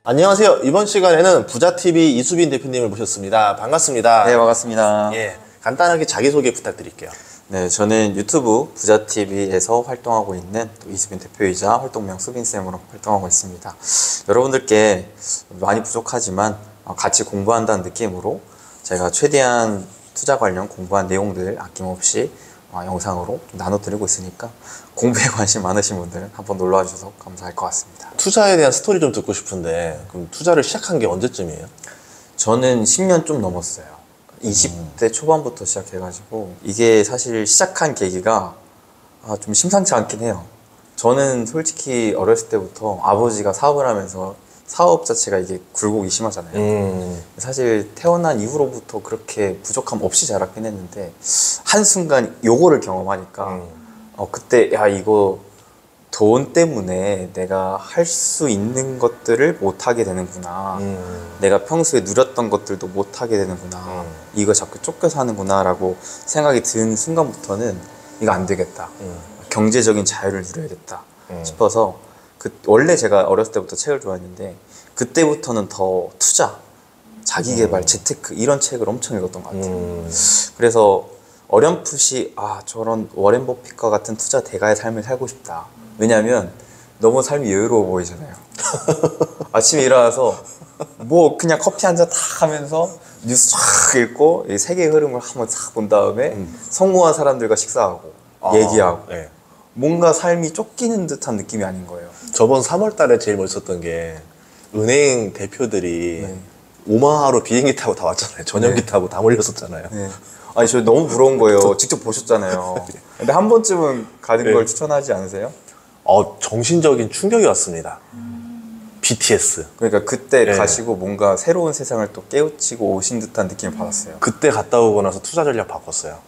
안녕하세요. 이번 시간에는 부자TV 이수빈 대표님을 모셨습니다. 반갑습니다. 네, 반갑습니다. 예, 간단하게 자기소개 부탁드릴게요. 네, 저는 유튜브 부자TV에서 활동하고 있는 또 이수빈 대표이자 활동명 수빈쌤으로 활동하고 있습니다. 여러분들께 많이 부족하지만 같이 공부한다는 느낌으로 제가 최대한 투자 관련 공부한 내용들 아낌없이 영상으로 나눠드리고 있으니까 공부에 관심 많으신 분들은 한번 놀러와 주셔서 감사할 것 같습니다. 투자에 대한 스토리 좀 듣고 싶은데, 그럼 투자를 시작한 게 언제쯤이에요? 저는 10년 좀 넘었어요. 20대 초반부터 시작해가지고 이게 사실 시작한 계기가 좀 심상치 않긴 해요. 저는 솔직히 어렸을 때부터 아버지가 사업을 하면서 사업 자체가 이게 굴곡이 심하잖아요. 사실 태어난 이후로부터 그렇게 부족함 없이 자랐긴 했는데 한순간 요거를 경험하니까 그때 야 이거 돈 때문에 내가 할 수 있는 것들을 못하게 되는구나. 내가 평소에 누렸던 것들도 못하게 되는구나. 이거 자꾸 쫓겨 사는구나 라고 생각이 든 순간부터는 이거 안 되겠다. 경제적인 자유를 누려야겠다 싶어서 원래 제가 어렸을 때부터 책을 좋아했는데 그때부터는 더 투자, 자기계발, 재테크 이런 책을 엄청 읽었던 것 같아요. 그래서 어렴풋이 저런 워렌 버핏과 같은 투자 대가의 삶을 살고 싶다. 왜냐하면 너무 삶이 여유로워 보이잖아요. 아침에 일어나서 뭐 그냥 커피 한 잔 탁 하면서 뉴스 쫙 읽고 세계의 흐름을 한번 싹 본 다음에 성공한 사람들과 식사하고 얘기하고 네. 뭔가 삶이 쫓기는 듯한 느낌이 아닌 거예요. 저번 3월 달에 제일 멋있었던 게 은행 대표들이 오마하로 비행기 타고 다 왔잖아요. 전용기 타고 다 몰렸었잖아요. 네. 아니 저 너무 부러운 거예요. 직접 보셨잖아요. 근데 한 번쯤은 가는 걸 추천하지 않으세요? 정신적인 충격이 왔습니다. BTS. 그러니까 그때 가시고 뭔가 새로운 세상을 또 깨우치고 오신 듯한 느낌을 받았어요. 그때 갔다 오고 나서 투자 전략 바꿨어요.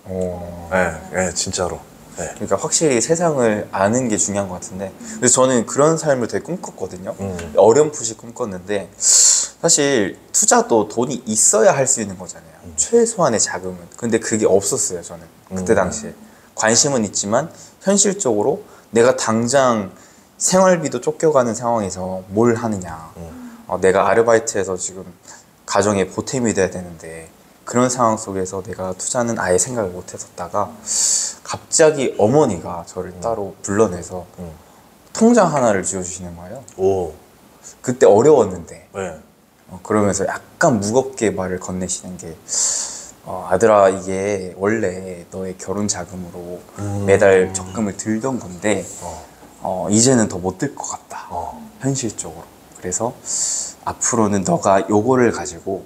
네, 진짜로. 네. 그러니까 확실히 세상을 아는 게 중요한 것 같은데 그래서 저는 그런 삶을 되게 꿈꿨거든요. 어렴풋이 꿈꿨는데 사실 투자도 돈이 있어야 할 수 있는 거잖아요. 최소한의 자금은. 근데 그게 없었어요. 저는 그때 당시에 관심은 있지만 현실적으로 내가 당장 생활비도 쫓겨가는 상황에서 뭘 하느냐. 내가 아르바이트해서 지금 가정에 보탬이 돼야 되는데 그런 상황 속에서 내가 투자는 아예 생각을 못 했었다가 갑자기 어머니가 저를 따로 불러내서 통장 하나를 쥐어주시는 거예요. 오. 그때 어려웠는데 네. 그러면서 약간 무겁게 말을 건네시는 게 아들아 이게 원래 너의 결혼 자금으로 매달 적금을 들던 건데 이제는 더 못 들 것 같다. 현실적으로. 그래서 앞으로는 너가 요거를 가지고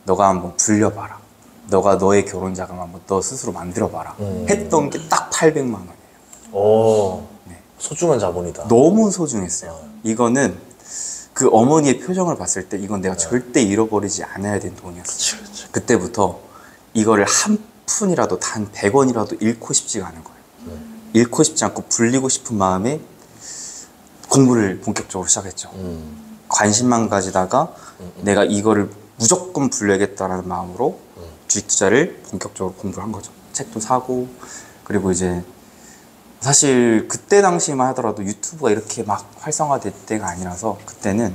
너가 한번 불려봐라. 너가 너의 결혼 자금 한번 너 스스로 만들어봐라. 했던 게 딱 800만 원이에요. 네. 소중한 자본이다. 너무 소중했어요. 이거는 그 어머니의 표정을 봤을 때 이건 내가 절대 잃어버리지 않아야 되는 돈이었어요. 그치. 그때부터 이거를 한 푼이라도 단 100원이라도 잃고 싶지가 않은 거예요. 잃고 싶지 않고 불리고 싶은 마음에 공부를 본격적으로 시작했죠. 관심만 가지다가 내가 이거를 무조건 불려야겠다라는 마음으로 주식 투자를 본격적으로 공부를 한 거죠. 책도 사고 그리고 이제 사실 그때 당시만 하더라도 유튜브가 이렇게 막 활성화될 때가 아니라서 그때는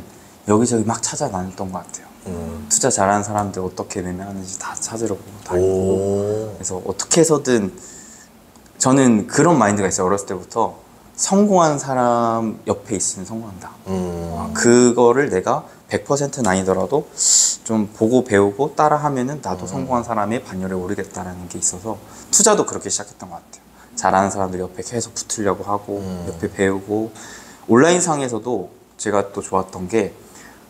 여기저기 막 찾아다녔던 것 같아요. 투자 잘하는 사람들 어떻게 매매하는지 다 찾으러 다니고 그래서 어떻게 해서든 저는 그런 마인드가 있어요. 어렸을 때부터 성공한 사람 옆에 있으면 성공한다. 그거를 내가 100%는 아니더라도 좀 보고 배우고 따라하면은 나도 성공한 사람의 반열에 오르겠다라는 게 있어서 투자도 그렇게 시작했던 것 같아요. 잘하는 사람들 옆에 계속 붙으려고 하고 옆에 배우고 온라인 상에서도 제가 또 좋았던 게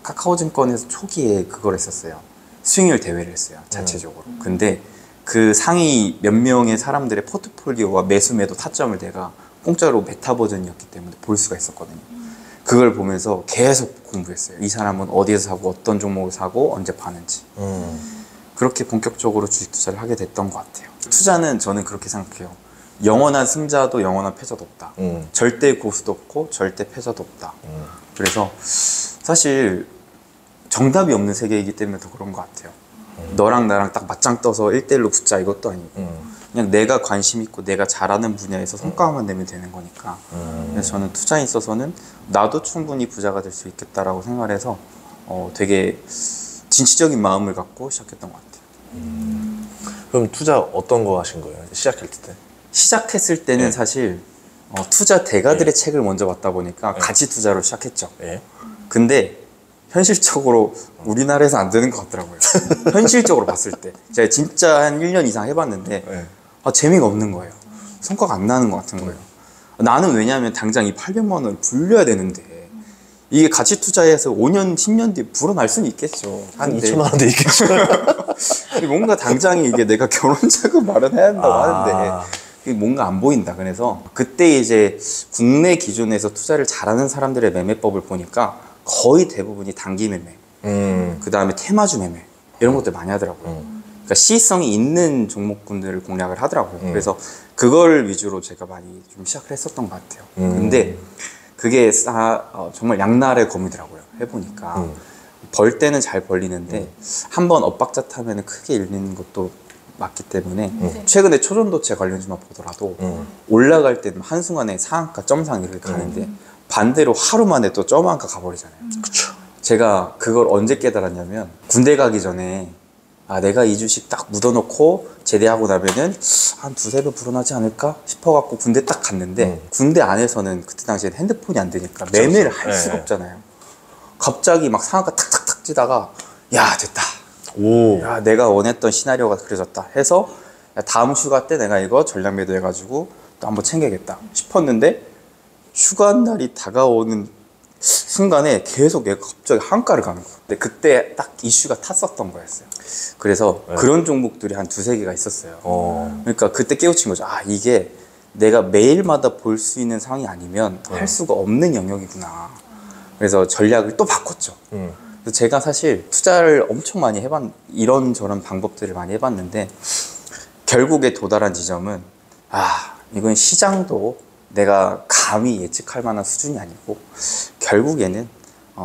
카카오증권에서 초기에 그걸 했었어요. 수익률 대회를 했어요. 자체적으로. 근데 그 상위 몇 명의 사람들의 포트폴리오와 매수 매도 타점을 내가 공짜로 베타 버전이었기 때문에 볼 수가 있었거든요. 그걸 보면서 계속 공부했어요. 이 사람은 어디에서 사고 어떤 종목을 사고 언제 파는지. 그렇게 본격적으로 주식 투자를 하게 됐던 것 같아요. 투자는 저는 그렇게 생각해요. 영원한 승자도 영원한 패자도 없다. 절대 고수도 없고 절대 패자도 없다. 그래서 사실 정답이 없는 세계이기 때문에 더 그런 것 같아요. 너랑 나랑 딱 맞짱 떠서 1대1로 붙자 이것도 아니고 그냥 내가 관심 있고 내가 잘하는 분야에서 성과만 내면 되는 거니까. 그래서 저는 투자에 있어서는 나도 충분히 부자가 될 수 있겠다라고 생각을 해서 되게 진취적인 마음을 갖고 시작했던 것 같아요. 그럼 투자 어떤 거 하신 거예요? 시작할 때? 시작했을 때는 네. 사실 투자 대가들의 책을 먼저 봤다 보니까 가치 투자로 시작했죠. 예. 근데 현실적으로 우리나라에서 안 되는 것 같더라고요. 현실적으로 봤을 때 제가 진짜 한 1년 이상 해봤는데 네. 재미가 없는 거예요. 성과가 안 나는 것 같은 거예요. 나는 왜냐하면 당장 이 800만 원을 불려야 되는데 이게 가치 투자해서 5년, 10년 뒤에 불어날 수는 있겠죠. 한 근데 2천만 원도 있겠죠. 뭔가 당장에 이게 내가 결혼 자금 마련해야 한다고 아. 하는데 이게 뭔가 안 보인다. 그래서 그때 이제 국내 기준에서 투자를 잘하는 사람들의 매매법을 보니까 거의 대부분이 단기 매매, 그 다음에 테마주 매매 이런 것들 많이 하더라고요. 그러니까 시성이 있는 종목군들을 공략을 하더라고요. 그래서 그걸 위주로 제가 많이 좀 시작을 했었던 것 같아요. 근데 그게 정말 양날의 검이더라고요. 해보니까 벌 때는 잘 벌리는데 한번 엇박자 타면 크게 잃는 것도 맞기 때문에 최근에 초전도체 관련주만 보더라도 올라갈 때는 한순간에 상한가 점상 이렇게 가는데 반대로 하루 만에 또 점한가 가버리잖아요. 그쵸. 제가 그걸 언제 깨달았냐면 군대 가기 전에 내가 이 주식 딱 묻어놓고 제대하고 나면은 한 두세 배 불어나지 않을까 싶어갖고 군대 딱 갔는데 군대 안에서는 그때 당시엔 핸드폰이 안 되니까 매매를 할 수가 없잖아요. 갑자기 막 상한가 탁탁탁 찌다가 야 됐다. 오. 야 내가 원했던 시나리오가 그려졌다 해서 야, 다음 휴가 때 내가 이거 전략 매도 해가지고 또 한번 챙겨야겠다 싶었는데 휴가 날이 다가오는 순간에 계속 얘가 갑자기 한가를 가는 거야. 근데 그때 딱 이슈가 탔었던 거였어요. 그래서 그런 종목들이 한 두세 개가 있었어요. 그러니까 그때 깨우친 거죠. 이게 내가 매일마다 볼 수 있는 상황이 아니면 할 수가 없는 영역이구나. 그래서 전략을 또 바꿨죠. 그래서 제가 사실 투자를 엄청 많이 이런저런 방법들을 많이 해봤는데 결국에 도달한 지점은 이건 시장도 내가 감히 예측할 만한 수준이 아니고 결국에는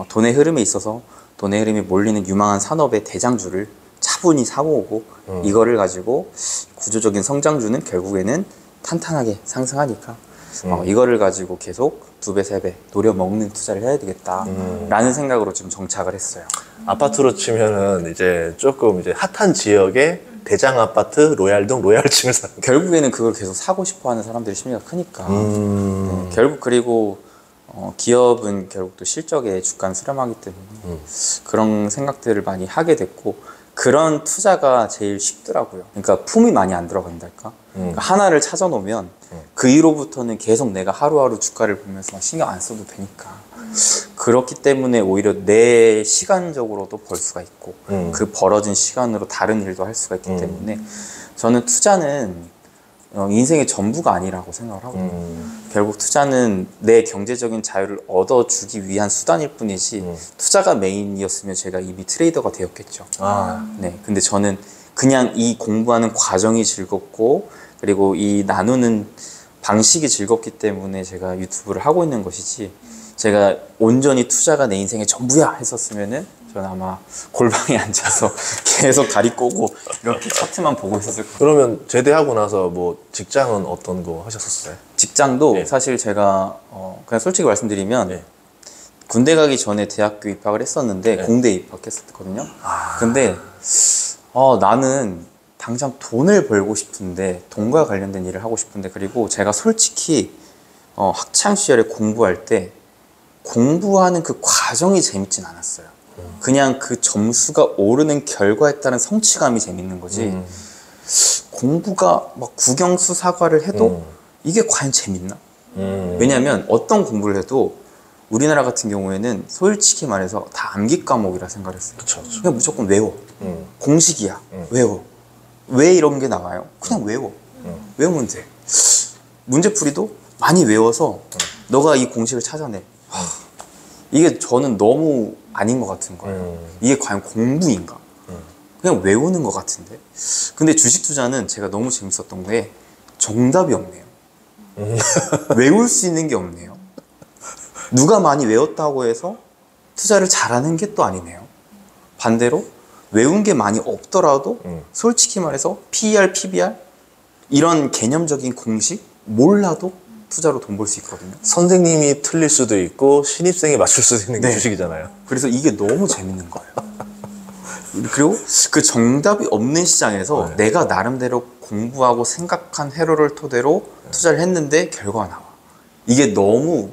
돈의 흐름에 있어서 돈의 흐름이 몰리는 유망한 산업의 대장주를 차분히 사모으고 이거를 가지고 구조적인 성장주는 결국에는 탄탄하게 상승하니까 이거를 가지고 계속 2배, 3배 노려먹는 투자를 해야 되겠다라는 생각으로 좀 정착을 했어요. 아파트로 치면은 이제 조금 이제 핫한 지역에 대장 아파트, 로얄동, 로얄층을 사는 거. 결국에는 그걸 계속 사고 싶어 하는 사람들의 심리가 크니까 네, 결국 그리고 기업은 결국 또 실적에 주가는 수렴하기 때문에 그런 생각들을 많이 하게 됐고 그런 투자가 제일 쉽더라고요. 그러니까 품이 많이 안 들어간달까? 그러니까 하나를 찾아 놓으면 그 이후로부터는 계속 내가 하루하루 주가를 보면서 막 신경 안 써도 되니까 그렇기 때문에 오히려 내 시간적으로도 벌 수가 있고 그 벌어진 시간으로 다른 일도 할 수가 있기 때문에 저는 투자는 인생의 전부가 아니라고 생각을 하거든요. 결국 투자는 내 경제적인 자유를 얻어주기 위한 수단일 뿐이지 투자가 메인이었으면 제가 이미 트레이더가 되었겠죠. 네, 근데 저는 그냥 이 공부하는 과정이 즐겁고 그리고 이 나누는 방식이 즐겁기 때문에 제가 유튜브를 하고 있는 것이지 제가 온전히 투자가 내 인생의 전부야 했었으면은 저는 아마 골방에 앉아서 계속 다리 꼬고 이렇게 차트만 보고 있었을 거예요. 그러면 제대하고 나서 뭐 직장은 어떤 거 하셨었어요? 직장도 네. 사실 제가 그냥 솔직히 말씀드리면 네. 군대 가기 전에 대학교 입학을 했었는데 네. 공대 입학했었거든요. 근데 나는 당장 돈을 벌고 싶은데 돈과 관련된 일을 하고 싶은데 그리고 제가 솔직히 학창 시절에 공부할 때 공부하는 그 과정이 재밌진 않았어요. 그냥 그 점수가 오르는 결과에 따른 성취감이 재밌는 거지 공부가 막 국영수 사과를 해도 이게 과연 재밌나? 왜냐하면 어떤 공부를 해도 우리나라 같은 경우에는 솔직히 말해서 다 암기 과목이라 생각을 했어요. 그쵸. 그냥 무조건 외워. 공식이야. 외워. 왜 이런 게 나와요? 그냥 외워. 외우면 돼. 문제풀이도 많이 외워서 너가 이 공식을 찾아내. 이게 저는 너무 아닌 것 같은 거예요. 이게 과연 공부인가? 그냥 외우는 것 같은데. 근데 주식 투자는 제가 너무 재밌었던 게 정답이 없네요. 외울 수 있는 게 없네요. 누가 많이 외웠다고 해서 투자를 잘하는 게 또 아니네요. 반대로 외운 게 많이 없더라도 솔직히 말해서 PER, PBR 이런 개념적인 공식 몰라도 투자로 돈 벌 수 있거든요. 선생님이 틀릴 수도 있고 신입생이 맞출 수도 있는 게 네. 주식이잖아요. 그래서 이게 너무 재밌는 거예요. 그리고 그 정답이 없는 시장에서 네. 내가 나름대로 공부하고 생각한 회로를 토대로 투자를 했는데 결과가 나와. 이게 너무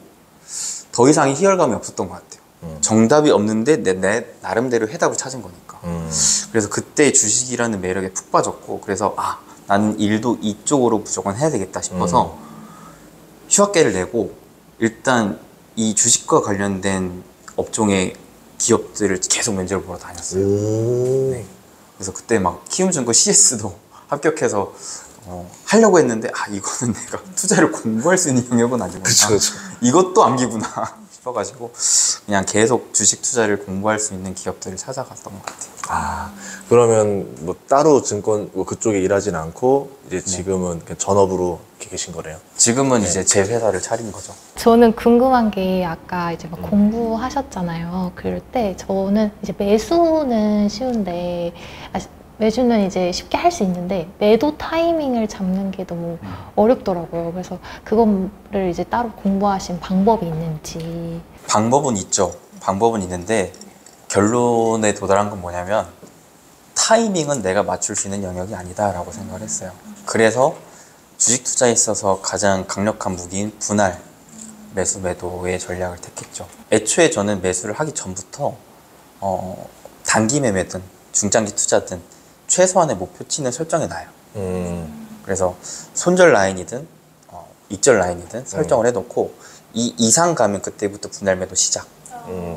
더 이상 희열감이 없었던 것 같아요. 정답이 없는데 내 나름대로 해답을 찾은 거니까. 그래서 그때 주식이라는 매력에 푹 빠졌고, 그래서 나는 일도 이쪽으로 무조건 해야 되겠다 싶어서 휴학계를 내고 일단 이 주식과 관련된 업종의 기업들을 계속 면접을 보러 다녔어요. 네. 그래서 그때 막 키움증권 CS도 합격해서 하려고 했는데 이거는 내가 투자를 공부할 수 있는 영역은 아니구나. 그쵸. 이것도 암기구나 싶어가지고 그냥 계속 주식 투자를 공부할 수 있는 기업들을 찾아갔던 것 같아요. 그러면 뭐 따로 증권 뭐 그쪽에 일하진 않고 이제 지금은 그냥 전업으로 이렇게 계신 거래요? 지금은 이제 제 회사를 차린 거죠. 저는 궁금한 게 아까 이제 막 공부하셨잖아요. 그럴 때 저는 이제 매수는 쉬운데 매수는 이제 쉽게 할 수 있는데 매도 타이밍을 잡는 게 너무 어렵더라고요. 그래서 그거를 이제 따로 공부하신 방법이 있는지. 방법은 있죠. 방법은 있는데 결론에 도달한 건 뭐냐면 타이밍은 내가 맞출 수 있는 영역이 아니다라고 생각을 했어요. 그래서 주식 투자에 있어서 가장 강력한 무기인 분할 매수 매도의 전략을 택했죠. 애초에 저는 매수를 하기 전부터 단기 매매든 중장기 투자든 최소한의 목표치는 설정해 놔요. 그래서 손절 라인이든 익절 라인이든 설정을 해놓고 이 이상 가면 그때부터 분할 매도 시작.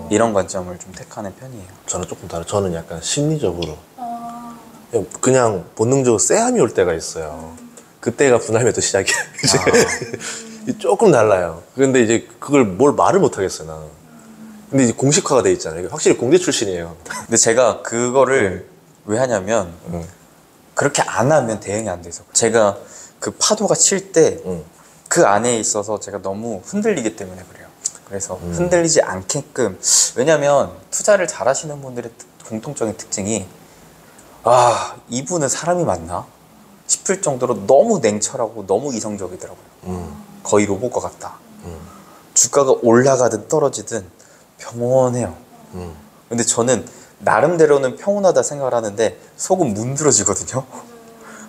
이런 관점을 좀 택하는 편이에요. 저는 조금 다르. 저는 약간 심리적으로 그냥 본능적으로 쎄함이 올 때가 있어요. 그때가 분할 매도 시작이에요. 이제 조금 달라요. 그런데 이제 그걸 뭘 말을 못 하겠어요, 나는. 근데 이제 공식화가 돼 있잖아요. 확실히 공대 출신이에요. 근데 제가 그거를 왜 하냐면 그렇게 안 하면 대응이 안 돼서 제가 그 파도가 칠 때 그 안에 있어서 제가 너무 흔들리기 때문에 그래요. 그래서 흔들리지 않게끔, 왜냐면 투자를 잘 하시는 분들의 공통적인 특징이 이분은 사람이 맞나 싶을 정도로 너무 냉철하고 너무 이성적이더라고요. 거의 로봇과 같다. 주가가 올라가든 떨어지든 평온해요. 근데 저는 나름대로는 평온하다 생각을 하는데 속은 문드러지거든요.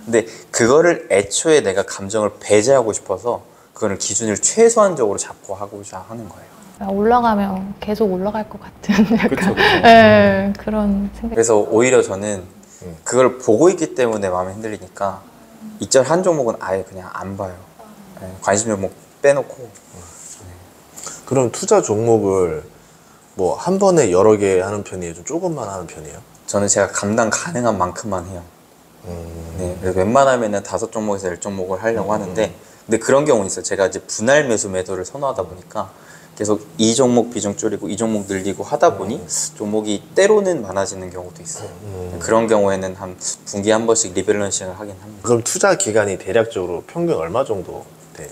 근데 그거를 애초에 내가 감정을 배제하고 싶어서 그거를 기준을 최소한적으로 잡고 하고자 하는 거예요. 올라가면 계속 올라갈 것 같은 약간 그쵸. 네, 그런 생각. 그래서 오히려 저는 그걸 보고 있기 때문에 마음이 흔들리니까 익절 한 종목은 아예 그냥 안 봐요. 네, 관심 종목 빼놓고. 그럼 투자 종목을 뭐 한 번에 여러 개 하는 편이에요? 좀 조금만 하는 편이에요? 저는 제가 감당 가능한 만큼만 해요. 네, 그래서 웬만하면은 5종목에서 10종목을 하려고 하는데, 근데 그런 경우는 있어요. 제가 이제 분할 매수 매도를 선호하다 보니까 계속 이 종목 비중 줄이고 이 종목 늘리고 하다 보니 종목이 때로는 많아지는 경우도 있어요. 그런 경우에는 한 분기에 한 번씩 리밸런싱을 하긴 합니다. 그럼 투자 기간이 대략적으로 평균 얼마 정도 돼요?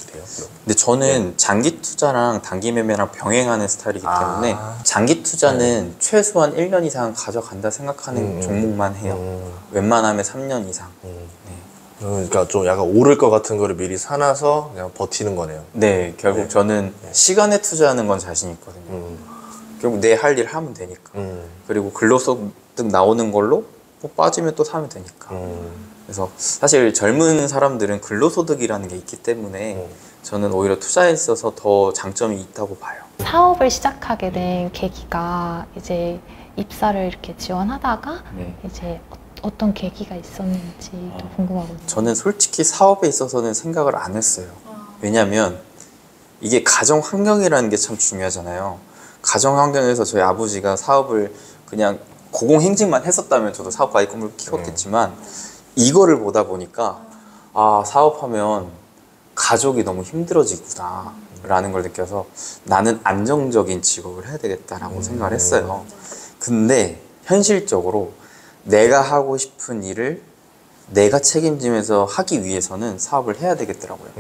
근데 저는 장기 투자랑 단기 매매랑 병행하는 스타일이기 때문에 장기 투자는 최소한 1년 이상 가져간다 생각하는 종목만 해요. 웬만하면 3년 이상. 그러니까 좀 약간 오를 것 같은 거를 미리 사놔서 그냥 버티는 거네요. 네, 결국 저는 시간에 투자하는 건 자신 있거든요. 결국 내 할 일 하면 되니까. 그리고 근로소득 나오는 걸로 뭐 빠지면 또 사면 되니까. 그래서 사실 젊은 사람들은 근로소득이라는 게 있기 때문에 저는 오히려 투자에 있어서 더 장점이 있다고 봐요. 사업을 시작하게 된 계기가 이제 입사를 이렇게 지원하다가 네. 이제 어떤 계기가 있었는지 또 궁금하거든요. 저는 솔직히 사업에 있어서는 생각을 안 했어요. 왜냐면 이게 가정 환경이라는 게 참 중요하잖아요. 가정 환경에서 저희 아버지가 사업을 그냥 고공행진만 했었다면 저도 사업가의 꿈을 키웠겠지만 이거를 보다 보니까 사업하면 가족이 너무 힘들어지구나 라는 걸 느껴서 나는 안정적인 직업을 해야 되겠다라고 생각을 했어요. 근데 현실적으로 내가 하고 싶은 일을 내가 책임지면서 하기 위해서는 사업을 해야 되겠더라고요.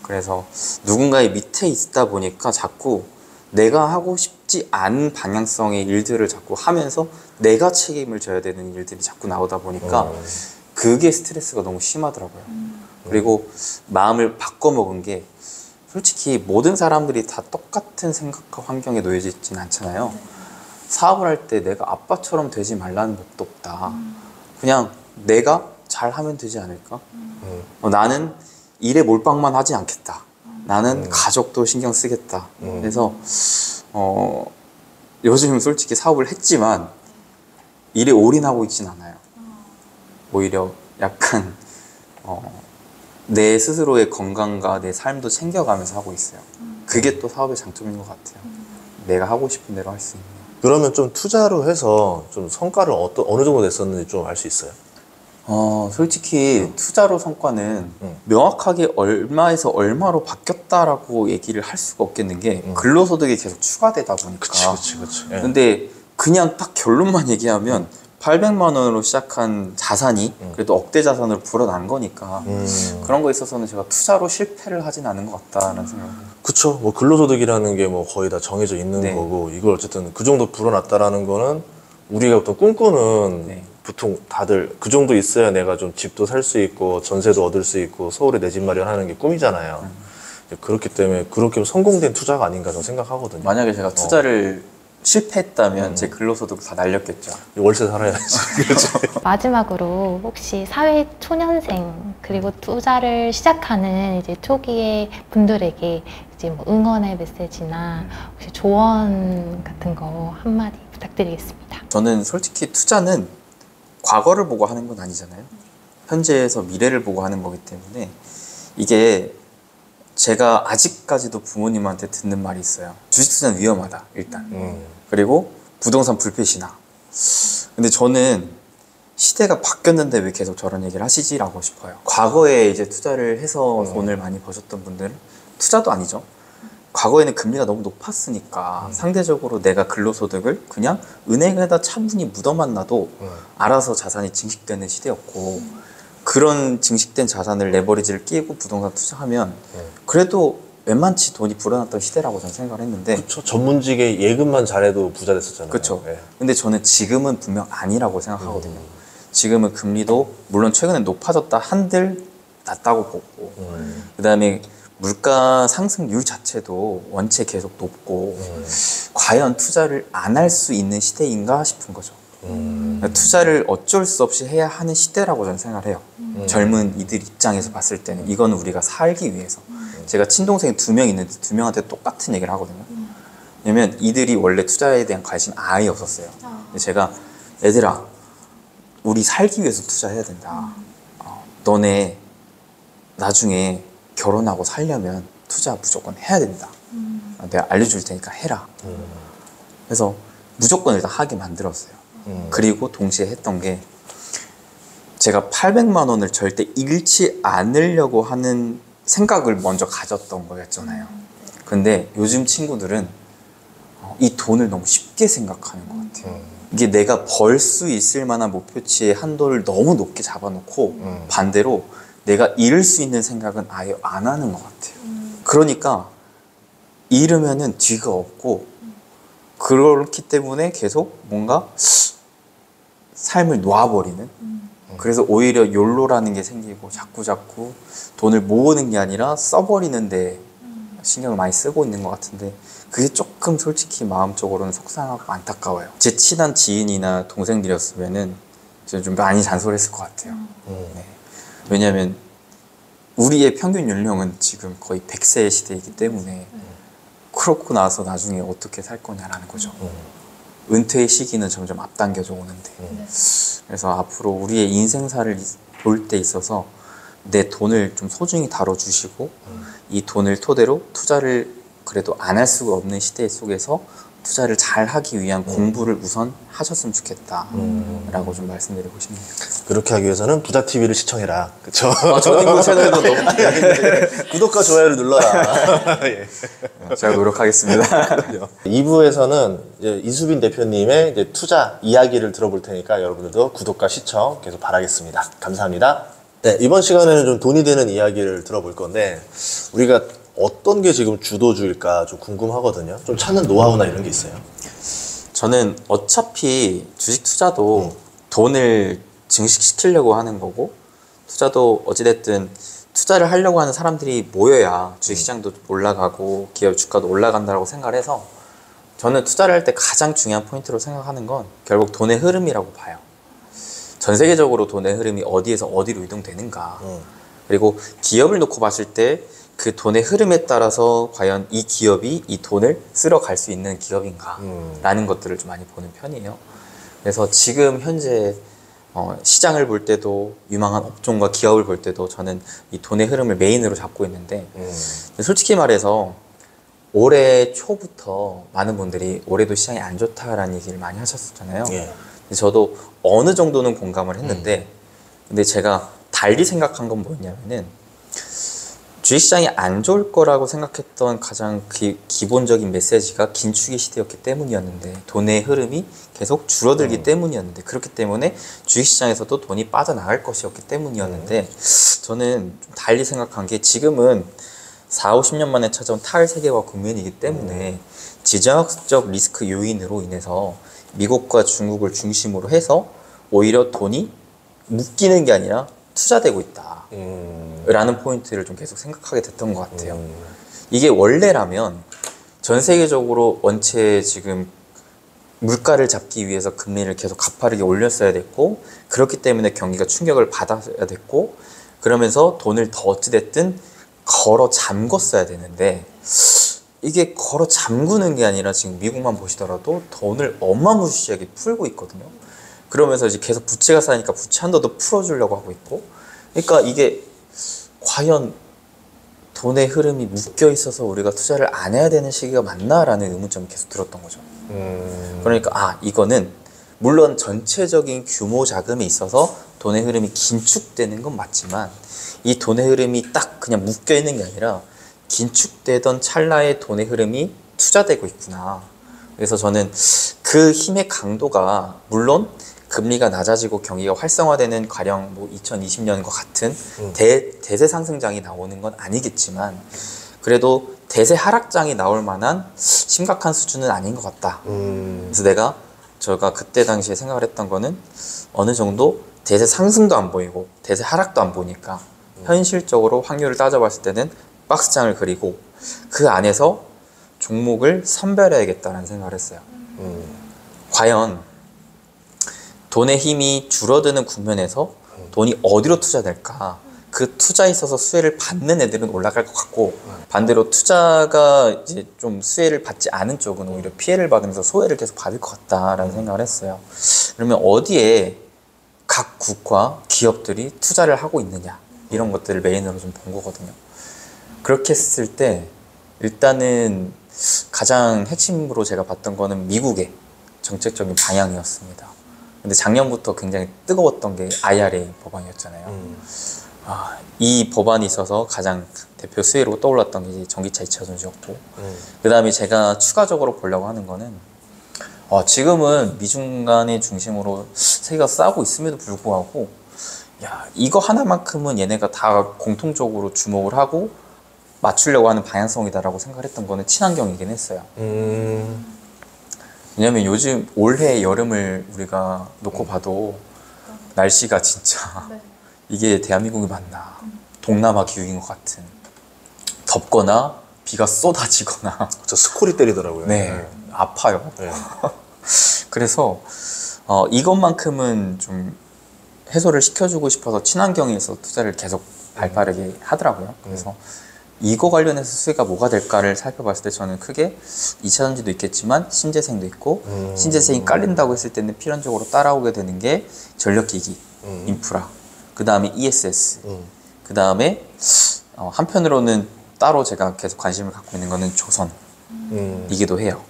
그래서 누군가의 밑에 있다 보니까 자꾸 내가 하고 싶지 않은 방향성의 일들을 자꾸 하면서 내가 책임을 져야 되는 일들이 자꾸 나오다 보니까 그게 스트레스가 너무 심하더라고요. 그리고 마음을 바꿔먹은 게 솔직히 모든 사람들이 다 똑같은 생각과 환경에 놓여져 있지는 않잖아요. 사업을 할 때 내가 아빠처럼 되지 말라는 법도 없다. 그냥 내가 잘하면 되지 않을까? 나는 일에 몰빵만 하지 않겠다. 나는 가족도 신경 쓰겠다. 그래서 요즘 솔직히 사업을 했지만 일에 올인하고 있진 않아요. 오히려 약간 내 스스로의 건강과 내 삶도 챙겨가면서 하고 있어요. 그게 또 사업의 장점인 것 같아요. 내가 하고 싶은 대로 할 수 있는. 그러면 좀 투자로 해서 좀 성과를 어느 정도 냈었는지 좀 알 수 있어요? 솔직히 투자로 성과는 명확하게 얼마에서 얼마로 바뀌었다라고 얘기를 할 수가 없겠는 게 근로소득이 계속 추가되다 보니까. 그치. 예. 근데 그냥 딱 결론만 얘기하면 800만 원으로 시작한 자산이 그래도 억대 자산으로 불어난 거니까 그런 거에 있어서는 제가 투자로 실패를 하진 않은 것 같다는 생각을 해요. 그쵸. 뭐 근로소득이라는 게 뭐 거의 다 정해져 있는 네. 거고, 이걸 어쨌든 그 정도 불어났다라는 거는 우리가 보통 꿈꾸는 네. 보통 다들 그 정도 있어야 내가 좀 집도 살 수 있고 전세도 얻을 수 있고 서울에 내 집 마련하는 게 꿈이잖아요. 그렇기 때문에 그렇게 성공된 투자가 아닌가 저는 생각하거든요. 만약에 제가 투자를 실패했다면 제 근로소득 다 날렸겠죠. 월세 살아야지. 그렇죠. 마지막으로 혹시 사회 초년생 그리고 투자를 시작하는 이제 초기의 분들에게 이제 뭐 응원의 메시지나 혹시 조언 같은 거 한마디 부탁드리겠습니다. 저는 솔직히 투자는 과거를 보고 하는 건 아니잖아요. 현재에서 미래를 보고 하는 거기 때문에 이게 제가 아직까지도 부모님한테 듣는 말이 있어요. 주식 투자는 위험하다, 일단. 그리고 부동산 불패시나. 근데 저는 시대가 바뀌었는데 왜 계속 저런 얘기를 하시지라고 싶어요. 과거에 이제 투자를 해서 돈을 많이 버셨던 분들은 투자도 아니죠. 과거에는 금리가 너무 높았으니까 상대적으로 내가 근로소득을 그냥 은행에다 차분히 묻어만 놔도 알아서 자산이 증식되는 시대였고, 그런 증식된 자산을 레버리지를 끼고 부동산 투자하면 그래도 웬만치 돈이 불어났던 시대라고 저는 생각을 했는데. 그쵸. 전문직에 예금만 잘해도 부자 됐었잖아요. 그렇죠. 예. 근데 저는 지금은 분명 아니라고 생각하거든요. 지금은 금리도 물론 최근에 높아졌다 한들 낮다고 보고, 그 다음에 물가 상승률 자체도 원체 계속 높고, 과연 투자를 안 할 수 있는 시대인가 싶은 거죠. 그러니까 투자를 어쩔 수 없이 해야 하는 시대라고 저는 생각을 해요. 젊은 이들 입장에서 봤을 때는 이거는 우리가 살기 위해서. 제가 친동생이 2명 있는데 2명한테 똑같은 얘기를 하거든요. 왜냐면 이들이 원래 투자에 대한 관심이 아예 없었어요. 근데 제가 얘들아, 우리 살기 위해서 투자해야 된다. 너네 나중에 결혼하고 살려면 투자 무조건 해야 된다. 내가 알려줄 테니까 해라. 그래서 무조건 일단 하게 만들었어요. 그리고 동시에 했던 게, 제가 800만 원을 절대 잃지 않으려고 하는 생각을 먼저 가졌던 거였잖아요. 근데 요즘 친구들은 이 돈을 너무 쉽게 생각하는 것 같아요. 이게 내가 벌 수 있을 만한 목표치의 한도를 너무 높게 잡아놓고 반대로 내가 잃을 수 있는 생각은 아예 안 하는 것 같아요. 그러니까 잃으면은 뒤가 없고, 그렇기 때문에 계속 뭔가 삶을 놓아버리는. 그래서 오히려 욜로라는 게 생기고 자꾸 돈을 모으는 게 아니라 써버리는데 신경을 많이 쓰고 있는 것 같은데, 그게 조금 솔직히 마음적으로는 속상하고 안타까워요. 제 친한 지인이나 동생들이었으면은 저는 좀 많이 잔소리했을 것 같아요. 네. 왜냐하면 우리의 평균 연령은 지금 거의 100세의 시대이기 때문에 그렇고 나서 나중에 어떻게 살 거냐라는 거죠. 은퇴의 시기는 점점 앞당겨져 오는데. 그래서 앞으로 우리의 인생사를 볼 때 있어서 내 돈을 좀 소중히 다뤄주시고, 이 돈을 토대로 투자를 그래도 안 할 수가 없는 시대 속에서 투자를 잘 하기 위한 공부를 우선 하셨으면 좋겠다라고 좀 말씀드리고 싶네요. 그렇게 하기 위해서는 부자TV를 시청해라. 그쵸? 저는 그 채널도 너무 기대하는데 구독과 좋아요를 눌러라. 예. 제가 노력하겠습니다. 2부에서는 이제 이수빈 대표님의 이제 투자 이야기를 들어볼 테니까 여러분들도 구독과 시청 계속 바라겠습니다. 감사합니다. 네, 이번 시간에는 좀 돈이 되는 이야기를 들어볼 건데, 우리가 어떤 게 지금 주도주일까 좀 궁금하거든요. 좀 찾는 노하우나 이런 게 있어요? 저는 어차피 주식 투자도 돈을 증식시키려고 하는 거고, 투자도 어찌됐든 투자를 하려고 하는 사람들이 모여야 주식시장도 올라가고 기업 주가도 올라간다고 생각을 해서 저는 투자를 할 때 가장 중요한 포인트로 생각하는 건 결국 돈의 흐름이라고 봐요. 전 세계적으로 돈의 흐름이 어디에서 어디로 이동되는가, 그리고 기업을 놓고 봤을 때 그 돈의 흐름에 따라서 과연 이 기업이 이 돈을 쓸어 갈 수 있는 기업인가 라는 것들을 좀 많이 보는 편이에요. 그래서 지금 현재 시장을 볼 때도 유망한 업종과 기업을 볼 때도 저는 이 돈의 흐름을 메인으로 잡고 있는데 솔직히 말해서 올해 초부터 많은 분들이 올해도 시장이 안 좋다라는 얘기를 많이 하셨었잖아요. 예. 근데 저도 어느 정도는 공감을 했는데 근데 제가 달리 생각한 건 뭐였냐면은 주식시장이 안 좋을 거라고 생각했던 가장 기본적인 메시지가 긴축의 시대였기 때문이었는데 돈의 흐름이 계속 줄어들기 때문이었는데 그렇기 때문에 주식시장에서도 돈이 빠져나갈 것이었기 때문이었는데 저는 좀 달리 생각한 게 지금은 4, 50년 만에 찾아온 탈세계화 국면이기 때문에 지정학적 리스크 요인으로 인해서 미국과 중국을 중심으로 해서 오히려 돈이 묶이는 게 아니라 투자되고 있다 라는 포인트를 좀 계속 생각하게 됐던 것 같아요. 이게 원래라면 전 세계적으로 원체 지금 물가를 잡기 위해서 금리를 계속 가파르게 올렸어야 됐고 그렇기 때문에 경기가 충격을 받았어야 됐고 그러면서 돈을 더 어찌됐든 걸어 잠궜어야 되는데 이게 걸어 잠그는 게 아니라 지금 미국만 보시더라도 돈을 어마무시하게 풀고 있거든요. 그러면서 이제 계속 부채가 쌓이니까 부채 한도 더 풀어주려고 하고 있고 그러니까 이게 과연 돈의 흐름이 묶여 있어서 우리가 투자를 안 해야 되는 시기가 맞나라는 의문점이 계속 들었던 거죠. 그러니까 이거는 물론 전체적인 규모 자금에 있어서 돈의 흐름이 긴축되는 건 맞지만 이 돈의 흐름이 딱 그냥 묶여 있는 게 아니라 긴축되던 찰나의 돈의 흐름이 투자되고 있구나. 그래서 저는 그 힘의 강도가 물론 금리가 낮아지고 경기가 활성화되는 가령 뭐 2020년과 같은 대세 상승장이 나오는 건 아니겠지만 그래도 대세 하락장이 나올 만한 심각한 수준은 아닌 것 같다. 그래서 제가 그때 당시에 생각을 했던 거는 어느 정도 대세 상승도 안 보이고 대세 하락도 안 보니까 현실적으로 확률을 따져봤을 때는 박스장을 그리고 그 안에서 종목을 선별해야겠다는 생각을 했어요. 과연 돈의 힘이 줄어드는 국면에서 돈이 어디로 투자될까? 그 투자에 있어서 수혜를 받는 애들은 올라갈 것 같고 반대로 투자가 이제 좀 수혜를 받지 않은 쪽은 오히려 피해를 받으면서 소외를 계속 받을 것 같다라는 생각을 했어요. 그러면 어디에 각 국가 기업들이 투자를 하고 있느냐 이런 것들을 메인으로 좀 본 거거든요. 그렇게 했을 때 일단은 가장 핵심으로 제가 봤던 거는 미국의 정책적인 방향이었습니다. 근데 작년부터 굉장히 뜨거웠던 게 IRA 법안이었잖아요. 이 법안이 있어서 가장 대표 수혜로 떠올랐던 게 이제 전기차 2차 전지였고 그 다음에 제가 추가적으로 보려고 하는 거는 지금은 미중 간의 중심으로 세계가 싸우고 있음에도 불구하고 이거 하나만큼은 얘네가 다 공통적으로 주목을 하고 맞추려고 하는 방향성이다라고 생각했던 거는 친환경이긴 했어요. 왜냐면 요즘 올해 여름을 우리가 놓고 봐도 날씨가 진짜 이게 대한민국이 맞나 동남아 기후인 것 같은 덥거나 비가 쏟아지거나 저 스콜이 때리더라고요. 네 아파요. 네. 그래서 이것만큼은 좀 해소를 시켜주고 싶어서 친환경에서 투자를 계속 발빠르게 하더라고요. 그래서 이거 관련해서 수혜가 뭐가 될까를 살펴봤을 때 저는 크게 2차전지도 있겠지만 신재생도 있고 신재생이 깔린다고 했을 때는 필연적으로 따라오게 되는 게 전력기기, 인프라, 그 다음에 ESS, 그 다음에 한편으로는 따로 제가 계속 관심을 갖고 있는 거는 조선이기도 해요.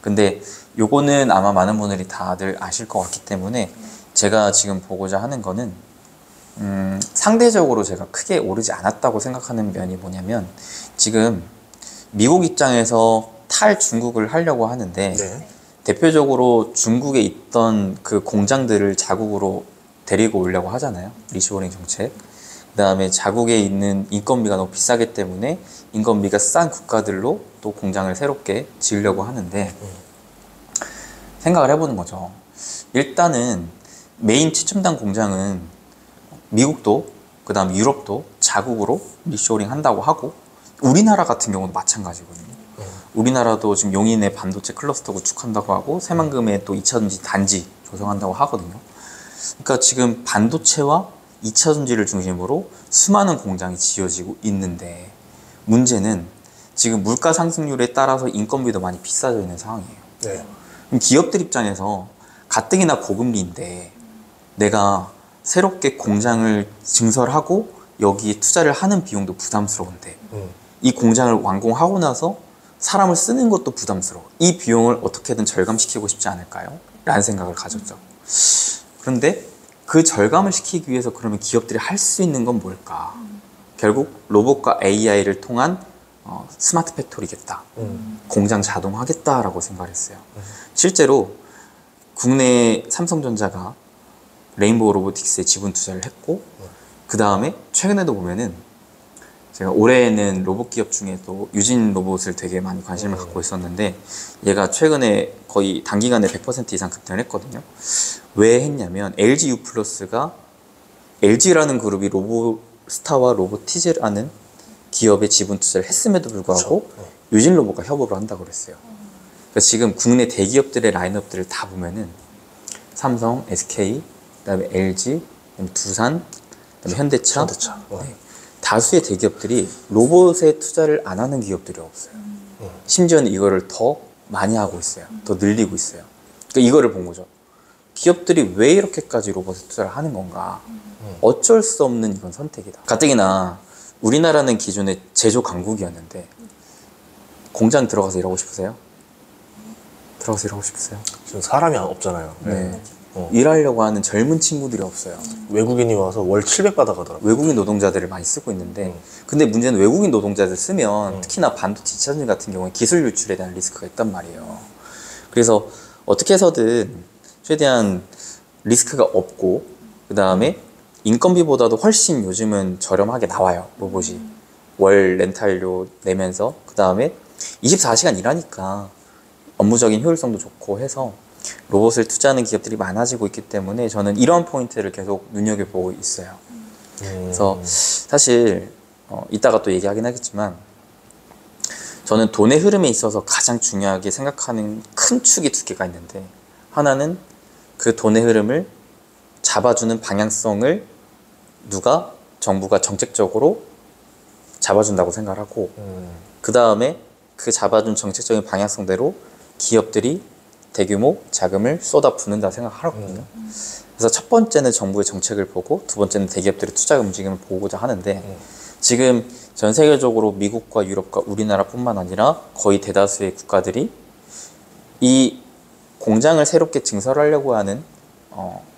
근데 요거는 아마 많은 분들이 다들 아실 것 같기 때문에 제가 지금 보고자 하는 거는 상대적으로 제가 크게 오르지 않았다고 생각하는 면이 뭐냐면 지금 미국 입장에서 탈중국을 하려고 하는데 대표적으로 중국에 있던 그 공장들을 자국으로 데리고 오려고 하잖아요. 리쇼어링 정책. 그 다음에 자국에 있는 인건비가 너무 비싸기 때문에 인건비가 싼 국가들로 또 공장을 새롭게 지으려고 하는데 생각을 해보는 거죠. 일단은 메인 최첨단 공장은 미국도 그 다음 유럽도 자국으로 리쇼링 한다고 하고, 우리나라 같은 경우도 마찬가지거든요. 우리나라도 지금 용인에 반도체 클러스터 구축한다고 하고 새만금에 또 2차전지 단지 조성한다고 하거든요. 그러니까 지금 반도체와 2차전지를 중심으로 수많은 공장이 지어지고 있는데, 문제는 지금 물가 상승률에 따라서 인건비도 많이 비싸져 있는 상황이에요. 네. 그럼 기업들 입장에서 가뜩이나 고금리인데 내가 새롭게 공장을 증설하고 여기에 투자를 하는 비용도 부담스러운데 이 공장을 완공하고 나서 사람을 쓰는 것도 부담스러워. 이 비용을 어떻게든 절감시키고 싶지 않을까요? 라는 생각을 가졌죠. 그런데 그 절감을 시키기 위해서 그러면 기업들이 할 수 있는 건 뭘까? 결국 로봇과 AI를 통한 스마트 팩토리겠다. 공장 자동화하겠다라고 생각을 했어요. 실제로 국내 삼성전자가 레인보우 로보틱스에 지분 투자를 했고, 그 다음에 최근에도 보면은 제가 올해에는 로봇 기업 중에도 유진 로봇을 되게 많이 관심을 갖고 있었는데, 얘가 최근에 거의 단기간에 100% 이상 급등을 했거든요. 왜 했냐면 LG U+가 LG라는 그룹이 로보스타와 로보티즈라는 기업에 지분 투자를 했음에도 불구하고 유진 로봇과 협업을 한다고 그랬어요. 그러니까 지금 국내 대기업들의 라인업들을 다 보면은 삼성, SK, 그다음에 LG, 그다음에 두산, 그다음에 현대차, 네. 다수의 대기업들이 로봇에 투자를 안 하는 기업들이 없어요. 심지어는 이거를 더 많이 하고 있어요. 더 늘리고 있어요. 그러니까 이거를 본 거죠. 기업들이 왜 이렇게까지 로봇에 투자를 하는 건가? 어쩔 수 없는 이건 선택이다. 가뜩이나 우리나라는 기존에 제조 강국이었는데, 공장 들어가서 일하고 싶으세요? 들어가서 일하고 싶으세요? 지금 사람이 없잖아요. 네. 일하려고 하는 젊은 친구들이 없어요. 외국인이 와서 월 700 받아가더라고요. 외국인 노동자들을 많이 쓰고 있는데, 근데 문제는 외국인 노동자들 쓰면 특히나 반도체 2차전지 같은 경우에 기술 유출에 대한 리스크가 있단 말이에요. 그래서 어떻게 해서든 최대한 리스크가 없고, 그 다음에 인건비보다도 훨씬 요즘은 저렴하게 나와요, 로봇이. 월 렌탈료 내면서. 그 다음에 24시간 일하니까 업무적인 효율성도 좋고 해서 로봇을 투자하는 기업들이 많아지고 있기 때문에 저는 이런 포인트를 계속 눈여겨보고 있어요. 그래서 사실 이따가 또 얘기하긴 하겠지만, 저는 돈의 흐름에 있어서 가장 중요하게 생각하는 큰 축이 두 개가 있는데, 하나는 그 돈의 흐름을 잡아주는 방향성을 정부가 정책적으로 잡아준다고 생각하고, 그 다음에 그 잡아준 정책적인 방향성대로 기업들이 대규모 자금을 쏟아 붓는다 생각하거든요. 그래서 첫 번째는 정부의 정책을 보고, 두 번째는 대기업들의 투자 움직임을 보고자 하는데, 지금 전 세계적으로 미국과 유럽과 우리나라뿐만 아니라 거의 대다수의 국가들이 이 공장을 새롭게 증설하려고 하는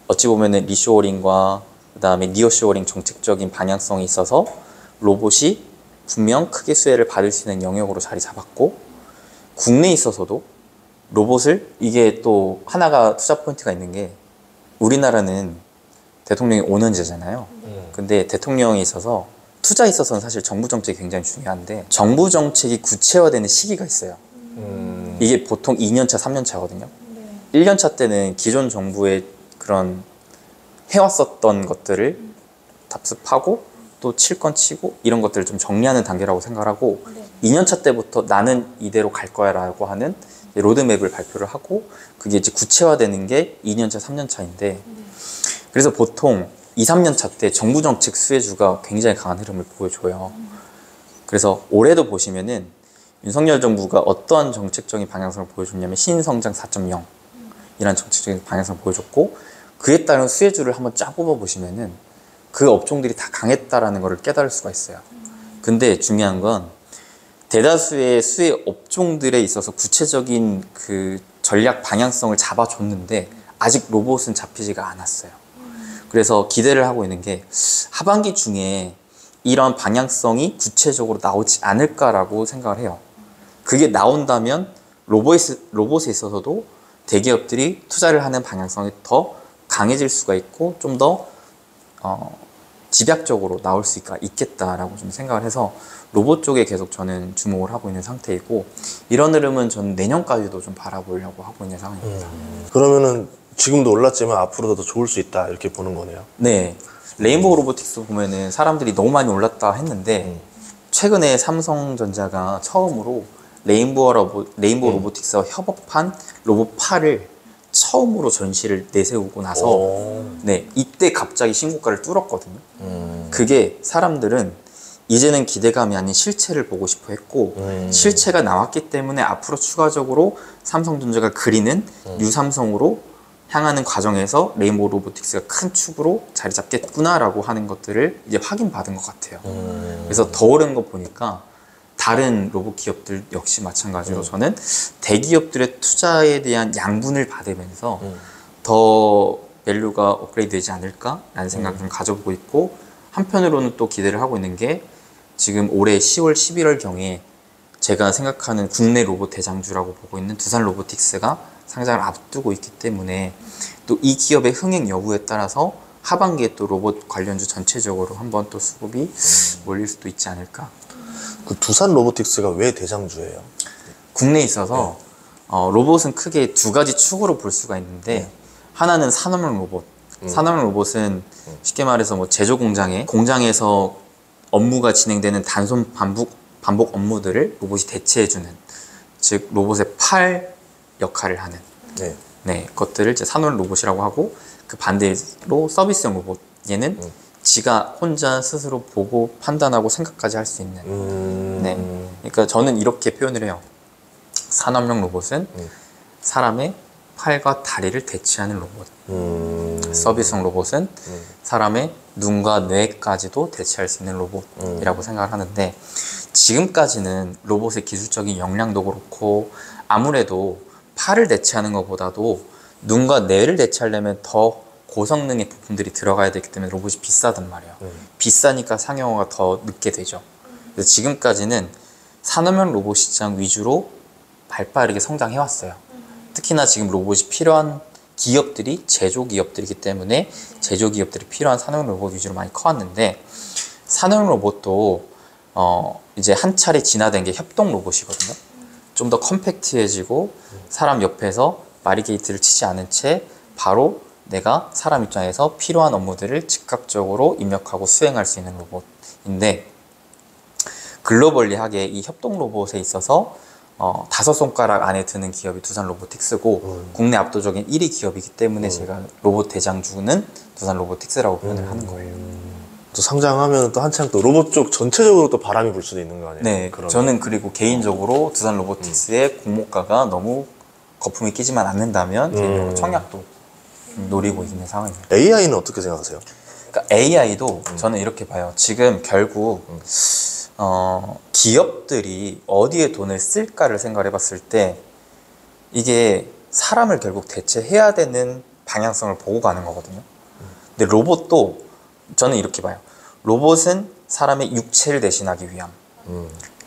어찌 보면은 리쇼어링과 그 다음에 니어쇼어링 정책적인 방향성이 있어서 로봇이 분명 크게 수혜를 받을 수 있는 영역으로 자리 잡았고, 국내에 있어서도 로봇을, 이게 또 하나가 투자 포인트가 있는 게, 우리나라는 대통령이 5년제잖아요. 근데 대통령에 있어서 투자에 있어서는 사실 정부 정책이 굉장히 중요한데, 정부 정책이 구체화되는 시기가 있어요. 이게 보통 2년차, 3년차거든요. 1년차 때는 기존 정부의 그런 해왔었던 것들을 답습하고 또 칠 건 치고 이런 것들을 좀 정리하는 단계라고 생각하고, 2년차 때부터 나는 이대로 갈 거야 라고 하는 로드맵을 발표를 하고, 그게 이제 구체화되는 게 2년차, 3년차인데, 그래서 보통 2, 3년차 때 정부 정책 수혜주가 굉장히 강한 흐름을 보여줘요. 그래서 올해도 보시면은 윤석열 정부가 어떠한 정책적인 방향성을 보여줬냐면 신성장 4.0 이란 정책적인 방향성을 보여줬고, 그에 따른 수혜주를 한번 쫙 뽑아보시면은 그 업종들이 다 강했다라는 것을 깨달을 수가 있어요. 근데 중요한 건 대다수의 수혜 업종들에 있어서 구체적인 그 전략 방향성을 잡아줬는데 아직 로봇은 잡히지가 않았어요. 그래서 기대를 하고 있는 게 하반기 중에 이런 방향성이 구체적으로 나오지 않을까라고 생각을 해요. 그게 나온다면 로봇에 있어서도 대기업들이 투자를 하는 방향성이 더 강해질 수가 있고 좀 더 집약적으로 나올 수가 있겠다라고 좀 생각을 해서 로봇 쪽에 계속 저는 주목을 하고 있는 상태이고, 이런 흐름은 저는 내년까지도 좀 바라보려고 하고 있는 상황입니다. 그러면은 지금도 올랐지만 앞으로도 더 좋을 수 있다 이렇게 보는 거네요. 네. 레인보우 로보틱스 보면은 사람들이 너무 많이 올랐다 했는데 최근에 삼성전자가 처음으로 레인보우 로보틱스와 협업한 로봇8을 처음으로 전시를 내세우고 나서 네, 이때 갑자기 신고가를 뚫었거든요. 그게 사람들은 이제는 기대감이 아닌 실체를 보고 싶어 했고 실체가 나왔기 때문에 앞으로 추가적으로 삼성전자가 그리는 뉴삼성으로 향하는 과정에서 레인보우 로보틱스가 큰 축으로 자리 잡겠구나라고 하는 것들을 이제 확인받은 것 같아요. 그래서 더 오른 거 보니까 다른 로봇 기업들 역시 마찬가지로 저는 대기업들의 투자에 대한 양분을 받으면서 더 밸류가 업그레이드 되지 않을까라는 생각을 좀 가져보고 있고, 한편으로는 또 기대를 하고 있는 게 지금 올해 10월, 11월경에 제가 생각하는 국내 로봇 대장주라고 보고 있는 두산 로보틱스가 상장을 앞두고 있기 때문에 또 이 기업의 흥행 여부에 따라서 하반기에 또 로봇 관련주 전체적으로 한번 또 수급이 몰릴 수도 있지 않을까. 그 두산 로보틱스가 왜 대장주예요? 국내에 있어서 로봇은 크게 두 가지 축으로 볼 수가 있는데 하나는 산업용 로봇. 산업용 로봇은 쉽게 말해서 뭐 제조 공장에서 업무가 진행되는 단순 반복 업무들을 로봇이 대체해주는, 즉 로봇의 팔 역할을 하는 것들을 이제 산업 로봇이라고 하고, 그 반대로 서비스형 로봇, 얘는 지가 혼자 스스로 보고 판단하고 생각까지 할 수 있는 그러니까 저는 이렇게 표현을 해요. 산업용 로봇은 사람의 팔과 다리를 대체하는 로봇, 서비스형 로봇은 사람의 눈과 뇌까지도 대체할 수 있는 로봇이라고 생각을 하는데, 지금까지는 로봇의 기술적인 역량도 그렇고 아무래도 팔을 대체하는 것보다도 눈과 뇌를 대체하려면 더 고성능의 부품들이 들어가야 되기 때문에 로봇이 비싸단 말이에요. 비싸니까 상용화가 더 늦게 되죠. 그래서 지금까지는 산업용 로봇 시장 위주로 발빠르게 성장해왔어요. 특히나 지금 로봇이 필요한 기업들이 제조기업들이기 때문에 제조기업들이 필요한 산업 로봇 위주로 많이 커왔는데, 산업 로봇도 이제 한 차례 진화된 게 협동 로봇이거든요. 좀 더 컴팩트해지고 사람 옆에서 바리게이트를 치지 않은 채 바로 내가 사람 입장에서 필요한 업무들을 즉각적으로 입력하고 수행할 수 있는 로봇인데, 글로벌리하게 이 협동 로봇에 있어서 5손가락 안에 드는 기업이 두산 로보틱스고 국내 압도적인 1위 기업이기 때문에 제가 로봇 대장주는 두산 로보틱스라고 표현을 하는 거예요. 또 상장하면 또 한창 또 로봇 쪽 전체적으로 또 바람이 불 수도 있는 거 아니에요? 네, 그러면. 저는 그리고 개인적으로 두산 로보틱스의 공모가가 너무 거품이 끼지만 않는다면 개인적으로 청약도 노리고 있는 상황입니다. AI는 어떻게 생각하세요? 그러니까 AI도 저는 이렇게 봐요. 지금 결국 기업들이 어디에 돈을 쓸까를 생각해 봤을 때 이게 사람을 결국 대체해야 되는 방향성을 보고 가는 거거든요. 근데 로봇도 저는 이렇게 봐요. 로봇은 사람의 육체를 대신하기 위함,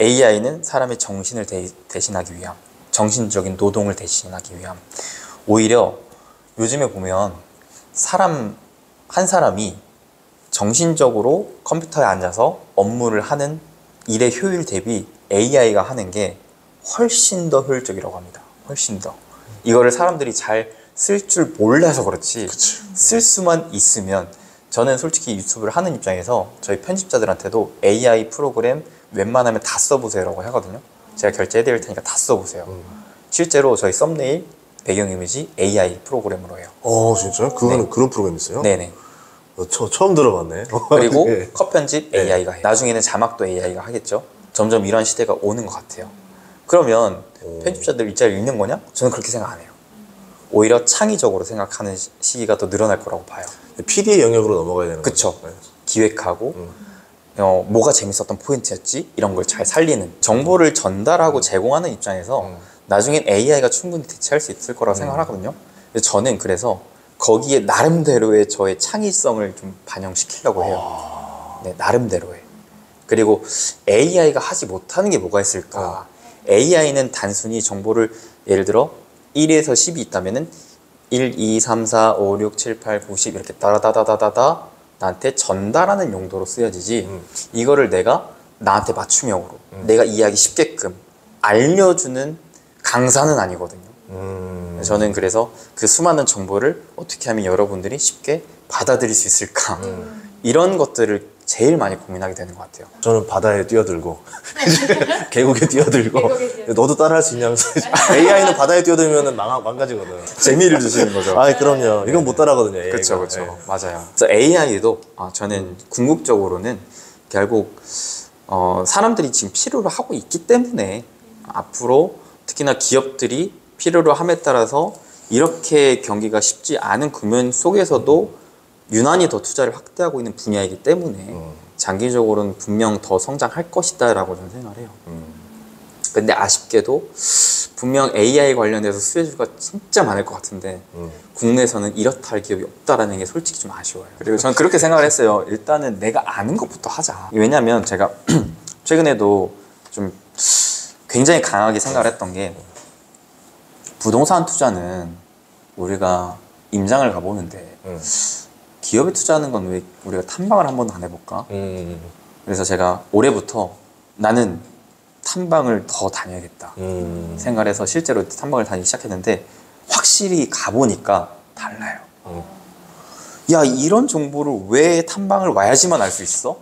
AI는 사람의 정신을 대신하기 위함, 정신적인 노동을 대신하기 위함. 오히려 요즘에 보면 한 사람이 정신적으로 컴퓨터에 앉아서 업무를 하는 일의 효율 대비 AI가 하는 게 훨씬 더 효율적이라고 합니다. 훨씬 더. 이거를 사람들이 잘 쓸 줄 몰라서 그렇지, 쓸 수만 있으면, 저는 솔직히 유튜브를 하는 입장에서 저희 편집자들한테도 AI 프로그램 웬만하면 다 써보세요라고 하거든요. 제가 결제해드릴 테니까 다 써보세요. 실제로 저희 썸네일 배경 이미지 AI 프로그램으로 해요. 진짜요? 그거는 그런 프로그램 있어요? 네네. 처음 들어봤네. 그리고 네. 컷 편집 AI가 해요. 나중에는 자막도 AI가 하겠죠. 점점 이런 시대가 오는 것 같아요. 그러면 편집자들 일자리를 잃는 거냐? 저는 그렇게 생각 안 해요. 오히려 창의적으로 생각하는 시기가 더 늘어날 거라고 봐요. PD의 영역으로 넘어가야 되는 그쵸. 거죠. 네. 기획하고 뭐가 재밌었던 포인트였지? 이런 걸 잘 살리는, 정보를 전달하고 제공하는 입장에서 나중엔 AI가 충분히 대체할 수 있을 거라고 생각하거든요. 저는 그래서 거기에 나름대로의 저의 창의성을 좀 반영시키려고 해요. 네, 나름대로의. 그리고 AI가 하지 못하는 게 뭐가 있을까? AI는 단순히 정보를, 예를 들어 1에서 10이 있다면은 1, 2, 3, 4, 5, 6, 7, 8, 9, 10 이렇게 따라다다다다다 나한테 전달하는 용도로 쓰여지지, 이거를 내가 나한테 맞춤형으로 내가 이해하기 쉽게끔 알려주는 강사는 아니거든요. 저는 그래서 그 수많은 정보를 어떻게 하면 여러분들이 쉽게 받아들일 수 있을까 이런 것들을 제일 많이 고민하게 되는 것 같아요. 저는 바다에 뛰어들고 계곡에 뛰어들고 너도 따라할 수 있냐면서 AI는 바다에 뛰어들면 망가지거든. 재미를 주시는 거죠. 아, 그럼요. 이건 못 따라가거든요. AI가. 그렇죠, 그렇죠. 맞아요. 그래서 AI도 저는 궁극적으로는 결국 사람들이 지금 필요로 하고 있기 때문에 앞으로 특히나 기업들이 필요로 함에 따라서 이렇게 경기가 쉽지 않은 국면 속에서도 유난히 더 투자를 확대하고 있는 분야이기 때문에 장기적으로는 분명 더 성장할 것이다 라고 저는 생각을 해요. 근데 아쉽게도 분명 AI 관련해서 수혜주가 진짜 많을 것 같은데 국내에서는 이렇다 할 기업이 없다라는 게 솔직히 좀 아쉬워요. 그리고 저는 그렇게 생각을 했어요. 일단은 내가 아는 것부터 하자. 왜냐면 제가 최근에도 좀 굉장히 강하게 생각을 했던 게 부동산 투자는 우리가 임장을 가보는데 기업에 투자하는 건 왜 우리가 탐방을 한 번도 안 해볼까? 그래서 제가 올해부터 나는 탐방을 더 다녀야겠다 생각을 해서 실제로 탐방을 다니기 시작했는데 확실히 가보니까 달라요. 야, 이런 정보를 왜 탐방을 와야지만 알 수 있어?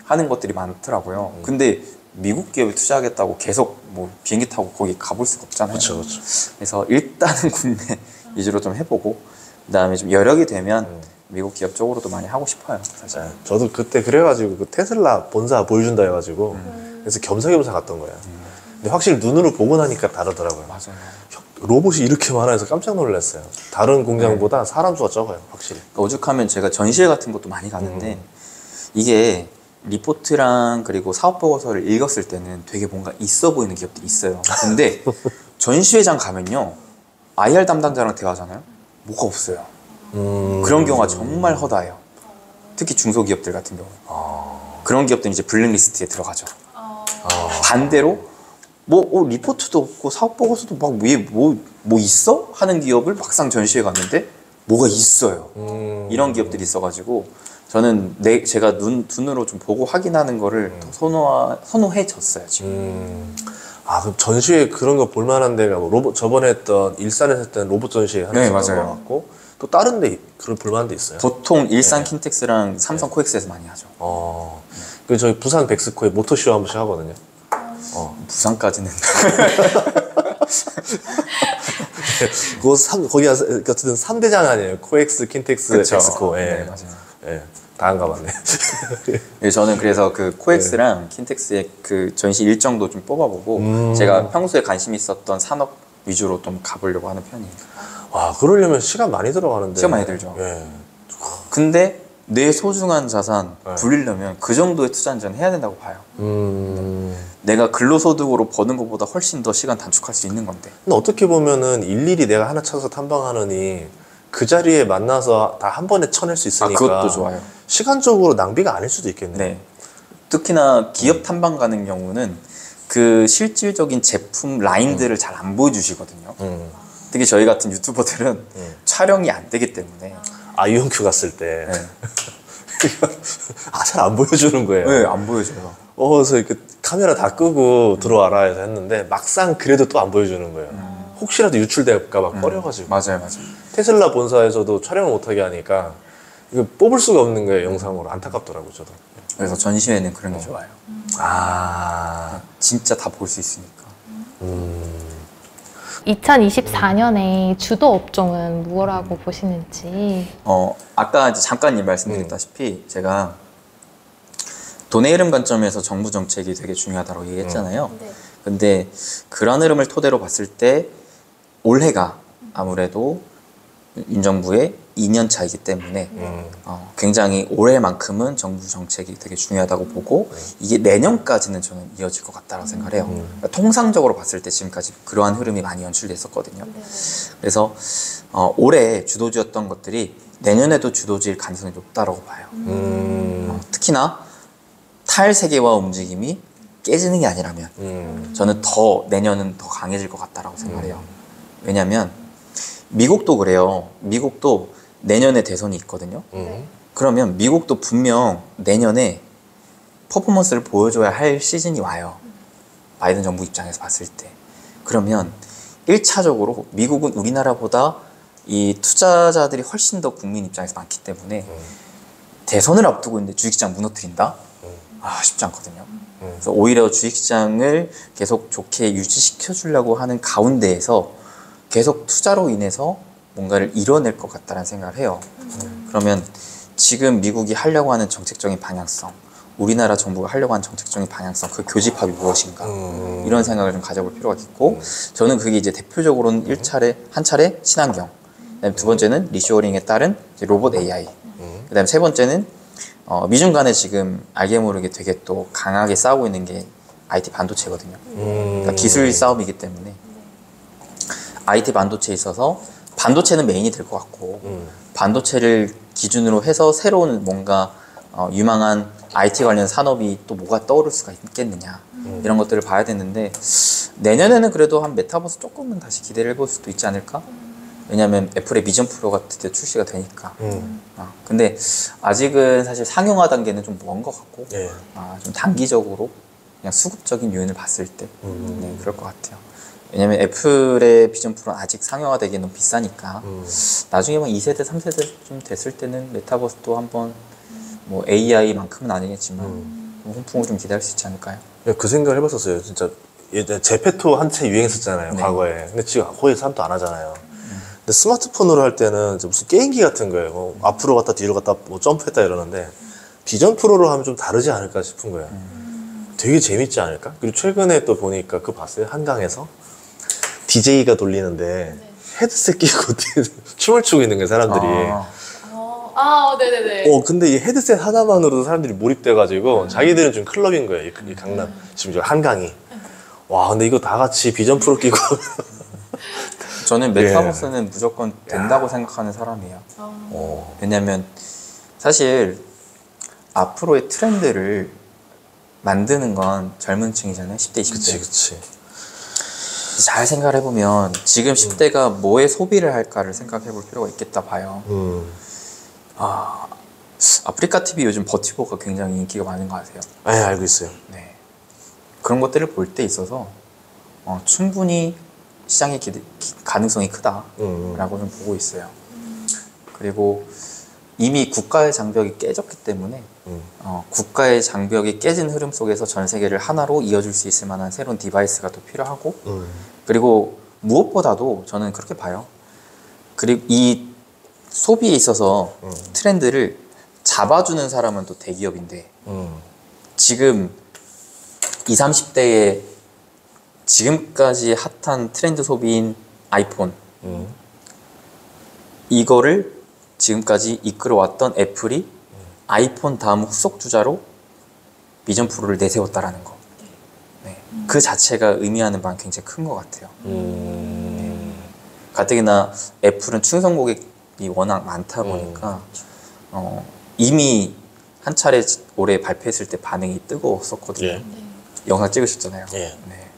하는 것들이 많더라고요. 근데 미국 기업에 투자하겠다고 계속 뭐 비행기 타고 거기 가볼 수가 없잖아요. 그렇죠, 그렇죠. 그래서 일단은 국내 위주로 좀 해보고 그다음에 좀 여력이 되면 미국 기업 쪽으로도 많이 하고 싶어요, 사실. 네, 저도 그때 그래가지고 그 테슬라 본사 보여준다 해가지고 그래서 겸사겸사 갔던 거예요. 근데 확실히 눈으로 보고 나니까 다르더라고요. 맞아요. 로봇이 이렇게 많아서 깜짝 놀랐어요. 다른 공장보다 사람 수가 적어요, 확실히. 그러니까 오죽하면 제가 전시회 같은 것도 많이 가는데 이게 리포트랑 그리고 사업 보고서를 읽었을 때는 되게 뭔가 있어 보이는 기업들이 있어요. 근데 전시회장 가면요, IR 담당자랑 대화하잖아요. 뭐가 없어요. 그런 경우가 정말 허다해요. 특히 중소기업들 같은 경우. 그런 기업들은 이제 블랙리스트에 들어가죠. 반대로 리포트도 없고 사업 보고서도 막 뭐 있어? 하는 기업을 막상 전시회 갔는데 뭐가 있어요. 이런 기업들이 있어가지고 저는 제가 눈으로 좀 보고 확인하는 거를 더 선호해졌어요, 지금. 아, 그럼 전시회 그런 거 볼만한 데가 뭐 로봇, 저번에 했던 일산에서 했던 로봇 전시회 하나 네, 있었던 맞아요. 것 같고 또 다른 데 그런 볼만한 데 있어요? 보통 일산 킨텍스랑 삼성 코엑스에서 많이 하죠. 그 저희 부산 백스코에 모터쇼 한 번씩 하거든요. 부산까지는. 거기가 어쨌든 3대장 아니에요. 코엑스, 킨텍스, 그쵸. 엑스코. 예. 네, 맞아요. 예. 다 안 가봤네. 네, 저는 그래서 그 코엑스랑 킨텍스의 그 전시 일정도 좀 뽑아보고 제가 평소에 관심 있었던 산업 위주로 좀 가보려고 하는 편이에요. 와, 그러려면 시간 많이 들어가는데. 시간 많이 들죠. 예. 근데 내 소중한 자산 불리려면 그 정도의 투자는 저는 해야 된다고 봐요. 내가 근로소득으로 버는 것보다 훨씬 더 시간 단축할 수 있는 건데. 근데 어떻게 보면은 일일이 내가 하나 찾아서 탐방하느니 그 자리에 만나서 다 한 번에 쳐낼 수 있으니까. 그것도 좋아요. 시간적으로 낭비가 아닐 수도 있겠네요. 네. 특히나 기업 탐방 가는 경우는 그 실질적인 제품 라인들을 잘 안 보여주시거든요. 특히 저희 같은 유튜버들은 촬영이 안 되기 때문에. 이온큐 갔을 때. 네. 잘 안 보여주는 거예요. 네, 안 보여줘요. 그래서 이렇게 카메라 다 끄고 들어와라 해서 했는데 막상 그래도 또 안 보여주는 거예요. 혹시라도 유출될까봐 꺼려가지고. 맞아요. 테슬라 본사에서도 촬영을 못하게 하니까 이거 뽑을 수가 없는 거예요, 영상으로. 안타깝더라고요, 저도. 그래서 전시회는 그런 게 좋아요. 진짜 다 볼 수 있으니까. 2024년에 주도 업종은 무엇라고 보시는지. 아까 이제 잠깐 말씀드렸다시피 제가 돈의 흐름 관점에서 정부 정책이 되게 중요하다고 얘기했잖아요. 네. 근데 그런 흐름을 토대로 봤을 때 올해가 아무래도 윤 정부의 2년 차이기 때문에 굉장히 올해만큼은 정부 정책이 되게 중요하다고 보고 이게 내년까지는 저는 이어질 것 같다고 생각을 해요. 그러니까 통상적으로 봤을 때 지금까지 그러한 흐름이 많이 연출됐었거든요. 그래서 올해 주도주였던 것들이 내년에도 주도주일 가능성이 높다고 봐요. 특히나 탈세계화 움직임이 깨지는 게 아니라면 저는 내년은 더 강해질 것 같다고 생각해요. 왜냐하면 미국도 그래요. 미국도 내년에 대선이 있거든요. 그러면 미국도 분명 내년에 퍼포먼스를 보여줘야 할 시즌이 와요. 바이든 정부 입장에서 봤을 때. 그러면 1차적으로 미국은 우리나라보다 이 투자자들이 훨씬 더 국민 입장에서 많기 때문에 대선을 앞두고 있는데 주식시장 무너뜨린다? 쉽지 않거든요. 그래서 오히려 주식시장을 계속 좋게 유지시켜 주려고 하는 가운데에서 계속 투자로 인해서 뭔가를 이뤄낼 것 같다는 생각을 해요. 그러면 지금 미국이 하려고 하는 정책적인 방향성, 우리나라 정부가 하려고 하는 정책적인 방향성, 그 교집합이 무엇인가, 이런 생각을 좀 가져볼 필요가 있고, 저는 그게 이제 대표적으로는 한 차례 친환경, 그다음에 두 번째는 리쇼어링에 따른 이제 로봇 AI, 그다음에 세 번째는 미중 간에 지금 알게 모르게 되게 또 강하게 싸우고 있는 게 IT 반도체거든요. 그러니까 기술 싸움이기 때문에 IT 반도체에 있어서 반도체는 메인이 될 것 같고, 반도체를 기준으로 해서 새로운 뭔가 유망한 IT 관련 산업이 또 뭐가 떠오를 수가 있겠느냐, 이런 것들을 봐야 되는데, 내년에는 그래도 한 메타버스 조금은 다시 기대를 해볼 수도 있지 않을까? 왜냐면 애플의 비전 프로가 드디어 출시가 되니까. 근데 아직은 사실 상용화 단계는 좀 먼 것 같고, 예. 좀 단기적으로 그냥 수급적인 요인을 봤을 때 네, 그럴 것 같아요. 왜냐면 애플의 비전 프로는 아직 상용화 되기엔 너무 비싸니까 나중에 막 2세대, 3세대 좀 됐을 때는 메타버스도 한번 뭐 AI만큼은 아니겠지만 홍풍을 좀 기대할 수 있지 않을까요? 그 생각을 해봤었어요. 진짜 예전에 제페토 한참 유행했었잖아요. 네. 과거에. 근데 지금 거의 사람도 안 하잖아요. 근데 스마트폰으로 할 때는 이제 무슨 게임기 같은 거예요. 뭐 앞으로 갔다 뒤로 갔다 뭐 점프했다 이러는데 비전 프로로 하면 좀 다르지 않을까 싶은 거예요. 되게 재밌지 않을까? 그리고 최근에 또 보니까 그거 봤어요? 한강에서 DJ가 돌리는데 헤드셋 끼고 춤을 추고 있는 거예요, 사람들이. 네네네. 근데 이 헤드셋 하나만으로도 사람들이 몰입돼가지고 자기들은 좀 클럽인 거예요, 이 강남. 지금 저 한강이. 와, 근데 이거 다 같이 비전 프로 끼고. 저는 메타버스는 무조건 된다고 생각하는 사람이에요. 왜냐면 사실 앞으로의 트렌드를 만드는 건 젊은 층이잖아요. 10대, 20대. 그치. 잘 생각을 해보면 지금 10대가 뭐에 소비를 할까를 생각해 볼 필요가 있겠다 봐요. 아프리카 TV 요즘 버티고가 굉장히 인기가 많은 거 아세요? 네, 알고 있어요. 네. 그런 것들을 볼 때 있어서 충분히 시장의 가능성이 크다라고 좀 보고 있어요. 그리고 이미 국가의 장벽이 깨졌기 때문에 국가의 장벽이 깨진 흐름 속에서 전 세계를 하나로 이어줄 수 있을 만한 새로운 디바이스가 또 필요하고, 그리고 무엇보다도 저는 그렇게 봐요. 그리고 이 소비에 있어서 트렌드를 잡아주는 사람은 또 대기업인데, 지금 20, 30대의 지금까지 핫한 트렌드 소비인 아이폰, 이거를 지금까지 이끌어왔던 애플이 아이폰 다음 후속 주자로 비전 프로를 내세웠다라는 거. 네. 그 자체가 의미하는 바는 굉장히 큰 것 같아요. 네. 가뜩이나 애플은 충성 고객이 워낙 많다 보니까 이미 한 차례 올해 발표했을 때 반응이 뜨거웠었거든요. 예. 영상 찍으셨잖아요. 예. 네.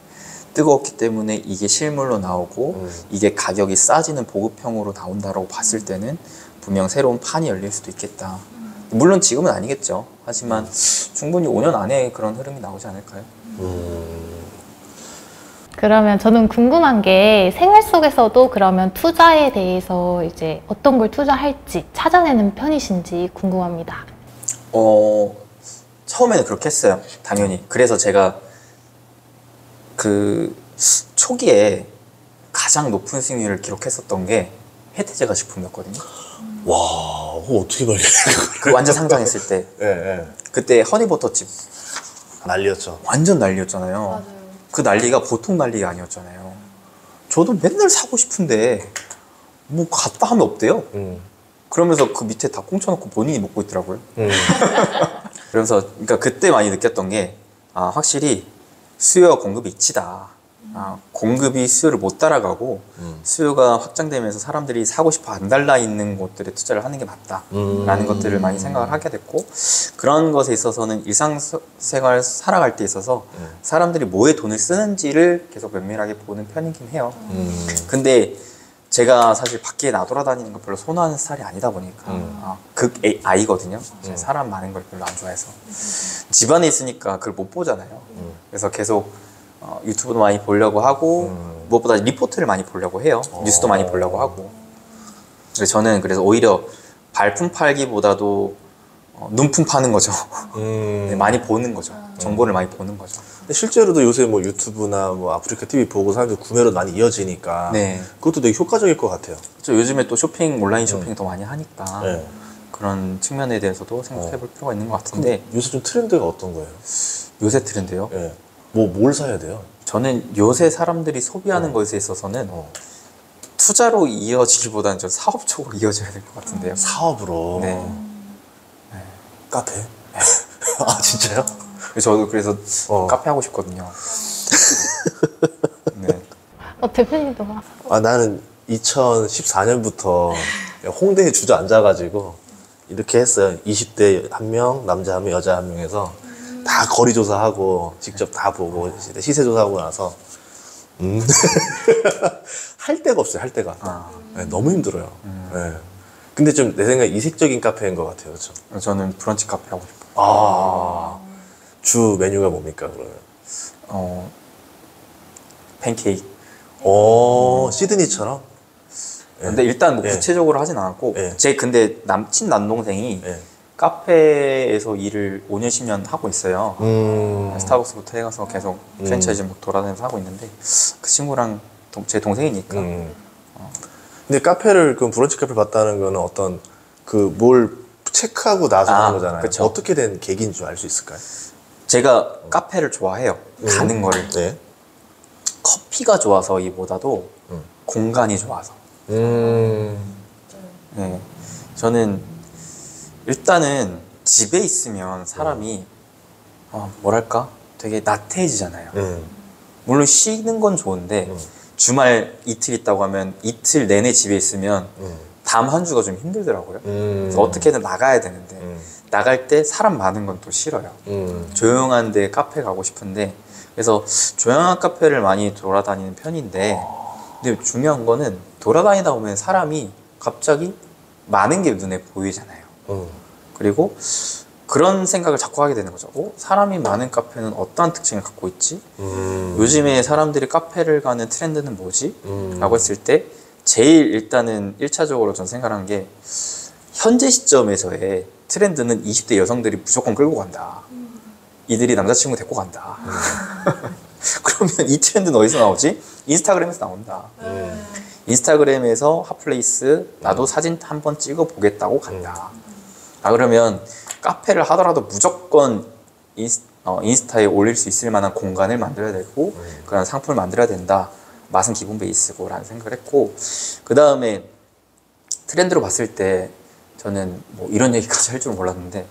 뜨거웠기 때문에 이게 실물로 나오고 이게 가격이 싸지는 보급형으로 나온다라고 봤을 때는 분명 새로운 판이 열릴 수도 있겠다. 물론 지금은 아니겠죠. 하지만 충분히 5년 안에 그런 흐름이 나오지 않을까요? 그러면 저는 궁금한 게 생활 속에서도 그러면 투자에 대해서 이제 어떤 걸 투자할지 찾아내는 편이신지 궁금합니다. 처음에는 그렇게 했어요. 당연히. 그래서 제가 그 초기에 가장 높은 수익률을 기록했었던 게 해태제가 식품이었거든요. 와, 그거 어떻게 발견해? 그 완전 상장했을 때. 예. 그때 허니버터칩 난리였죠. 완전 난리였잖아요. 그 난리가 보통 난리가 아니었잖아요. 저도 맨날 사고 싶은데 뭐 갔다 하면 없대요. 그러면서 그 밑에 다 꽁쳐놓고 본인이 먹고 있더라고요. 그러면서 그러니까 그때 많이 느꼈던 게 확실히 수요와 공급이 이치다. 공급이 수요를 못 따라가고 수요가 확장되면서 사람들이 사고 싶어 안 달라 있는 곳들에 투자를 하는 게 맞다라는 것들을 많이 생각을 하게 됐고, 그런 것에 있어서는 일상생활 살아갈 때 있어서 사람들이 뭐에 돈을 쓰는지를 계속 면밀하게 보는 편이긴 해요. 근데 제가 사실 밖에 나돌아다니는 걸 별로 선호하는 스타일이 아니다 보니까 극 아이거든요. 사람 많은 걸 별로 안 좋아해서 집안에 있으니까 그걸 못 보잖아요. 그래서 계속 유튜브도 많이 보려고 하고 무엇보다 리포트를 많이 보려고 해요. 뉴스도 많이 보려고 하고. 그래서 저는 그래서 오히려 발품 팔기보다도 눈품 파는 거죠. 네, 많이 보는 거죠. 정보를 많이 보는 거죠. 근데 실제로도 요새 뭐 유튜브나 뭐 아프리카 TV 보고 사람들 구매로 많이 이어지니까 네. 그것도 되게 효과적일 것 같아요. 그렇죠. 요즘에 또 쇼핑, 온라인 쇼핑 더 많이 하니까 네. 그런 측면에 대해서도 생각해 볼 필요가 있는 것 같은데 요새 좀 트렌드가 어떤 거예요? 요새 트렌드요? 예. 뭘 사야 돼요? 저는 요새 사람들이 소비하는 것에 있어서는 투자로 이어지기보다는 좀 사업적으로 이어져야 될 것 같은데요. 사업으로. 네. 카페? 아 진짜요? 저도 그래서 카페 하고 싶거든요. 네. 대표님도 와. 아 나는 2014년부터 홍대에 주저앉아가지고 이렇게 했어요. 20대 1명, 남자 1명, 여자 1명에서 다 거리 조사하고 직접 다 보고 시세 조사하고 나서 할 데가 없어요. 할 데가. 네, 너무 힘들어요. 네. 근데 좀 내 생각에 이색적인 카페인 것 같아요. 그렇죠? 저는 브런치 카페 하고 싶어요. 주 메뉴가 뭡니까 그러면? 팬케이크. 시드니처럼? 근데 일단 뭐 예. 구체적으로 하진 않았고 예. 제 근데 친남동생이 예. 카페에서 일을 5년 10년 하고 있어요. 스타벅스부터 해가서 계속 프랜차이즈 막 돌아다니면서 하고 있는데 그 친구랑 제 동생이니까 근데 카페를 그럼 브런치 카페를 봤다는 거는 어떤 그 뭘 체크하고 나서 하는 거잖아요. 그쵸. 어떻게 된 계기인 줄 알 수 있을까요? 제가 카페를 좋아해요. 가는 거를. 네. 커피가 좋아서이보다도 공간이 좋아서. 네. 저는 일단은 집에 있으면 사람이 뭐랄까 되게 나태해지잖아요. 물론 쉬는 건 좋은데 주말 이틀 있다고 하면 이틀 내내 집에 있으면 다음 한 주가 좀 힘들더라고요. 그래서 어떻게든 나가야 되는데 나갈 때 사람 많은 건 또 싫어요. 조용한 데 카페 가고 싶은데 그래서 조용한 카페를 많이 돌아다니는 편인데 근데 중요한 거는 돌아다니다 보면 사람이 갑자기 많은 게 눈에 보이잖아요. 그리고 그런 생각을 자꾸 하게 되는 거죠. 사람이 많은 카페는 어떠한 특징을 갖고 있지? 요즘에 사람들이 카페를 가는 트렌드는 뭐지? 라고 했을 때 제일 일단은 1차적으로 전 생각하는 게 현재 시점에서의 트렌드는 20대 여성들이 무조건 끌고 간다. 이들이 남자친구 데리고 간다. 그러면 이 트렌드는 어디서 나오지? 인스타그램에서 나온다. 인스타그램에서 핫플레이스 나도 사진 한번 찍어 보겠다고 간다. 그러면 카페를 하더라도 무조건 인스타에 올릴 수 있을 만한 공간을 만들어야 되고 그런 상품을 만들어야 된다. 맛은 기본 베이스고 라는 생각을 했고 그 다음에 트렌드로 봤을 때 저는 뭐 이런 얘기까지 할 줄은 몰랐는데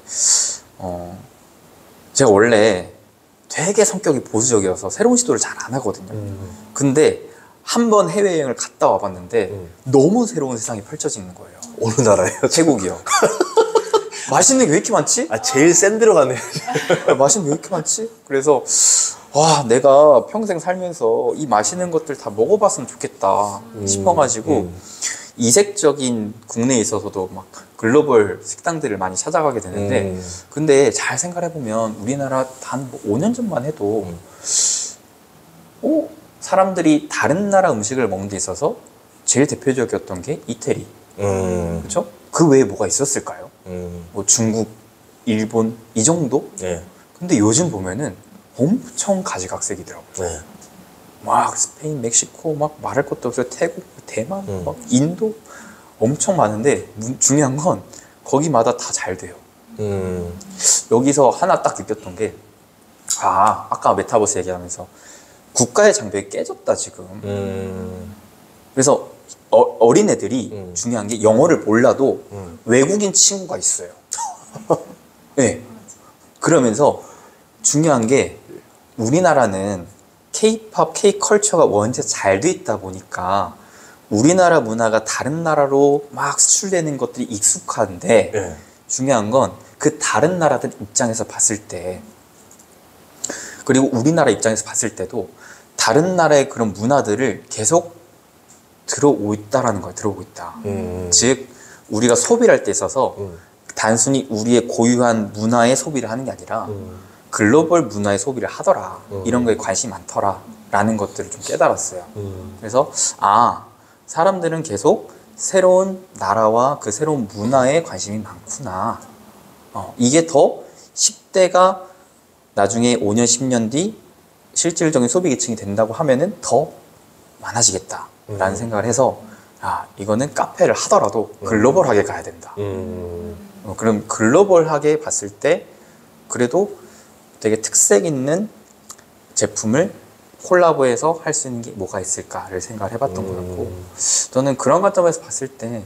제가 원래 되게 성격이 보수적이어서 새로운 시도를 잘 안 하거든요. 근데 한 번 해외여행을 갔다 와봤는데 너무 새로운 세상이 펼쳐지는 거예요. 어느 나라예요? 태국이요. 맛있는 게 왜 이렇게 많지? 제일 센 데로 가네요. 맛있는 게 왜 이렇게 많지? 그래서 와 내가 평생 살면서 이 맛있는 것들 다 먹어봤으면 좋겠다 싶어가지고 이색적인 국내에 있어서도 막 글로벌 식당들을 많이 찾아가게 되는데 근데 잘 생각해보면 우리나라 단 5년 전만 해도 사람들이 다른 나라 음식을 먹는 데 있어서 제일 대표적이었던 게 이태리 그렇죠? 그 외에 뭐가 있었을까요? 뭐 중국, 일본 이 정도? 네. 근데 요즘 보면은 엄청 가지각색이더라고요. 네. 막 스페인, 멕시코 막 말할 것도 없어요. 태국, 대만, 막 인도 엄청 많은데 중요한 건 거기마다 다 잘 돼요. 여기서 하나 딱 느꼈던 게 아까 메타버스 얘기하면서 국가의 장벽이 깨졌다 지금. 그래서 어린애들이 중요한 게 영어를 몰라도 외국인 친구가 있어요. 네. 그러면서 중요한 게 우리나라는 K-팝, K-컬처가 원체 잘 돼 있다 보니까 우리나라 문화가 다른 나라로 막 수출되는 것들이 익숙한데 네. 중요한 건 그 다른 나라들 입장에서 봤을 때 그리고 우리나라 입장에서 봤을 때도 다른 나라의 그런 문화들을 계속 들어오고 있다라는 거예요. 들어오고 있다. 즉 우리가 소비를 할 때 있어서 단순히 우리의 고유한 문화의 소비를 하는 게 아니라 글로벌 문화의 소비를 하더라. 이런 거에 관심이 많더라. 라는 것들을 좀 깨달았어요. 그래서 사람들은 계속 새로운 나라와 그 새로운 문화에 관심이 많구나. 이게 더 10대가 나중에 5년, 10년 뒤 실질적인 소비 계층이 된다고 하면은 더 많아지겠다라는 생각을 해서 이거는 카페를 하더라도 글로벌하게 가야 된다. 그럼 글로벌하게 봤을 때 그래도 되게 특색 있는 제품을 콜라보해서 할 수 있는 게 뭐가 있을까를 생각을 해봤던 거였고, 저는 그런 관점에서 봤을 때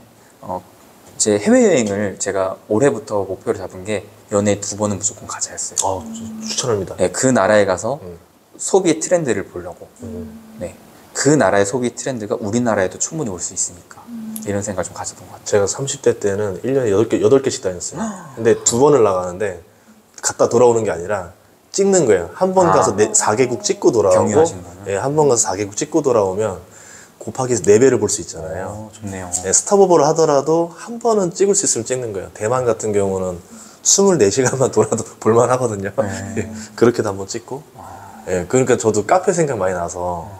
제 해외여행을 제가 올해부터 목표를 잡은 게 연애에 2번은 무조건 가자였어요. 추천합니다. 네, 그 나라에 가서 소비의 트렌드를 보려고. 네, 그 나라의 소비 트렌드가 우리나라에도 충분히 올 수 있으니까 이런 생각을 좀 가졌던 것 같아요. 제가 30대 때는 1년에 8개씩 다녔어요. 근데 2번을 나가는데 갔다 돌아오는 게 아니라 찍는 거예요. 한 번 가서 4개국 찍고 돌아오고, 경유하신 거는? 예, 한 번 가서 4개국 찍고 돌아오면 곱하기 4배를 볼 수 있잖아요. 좋네요. 예, 스탑오버를 하더라도 한 번은 찍을 수 있으면 찍는 거예요. 대만 같은 경우는 24시간만 돌아도 볼만 하거든요. 예, 그렇게도 한번 찍고. 예, 그러니까 저도 카페 생각 많이 나서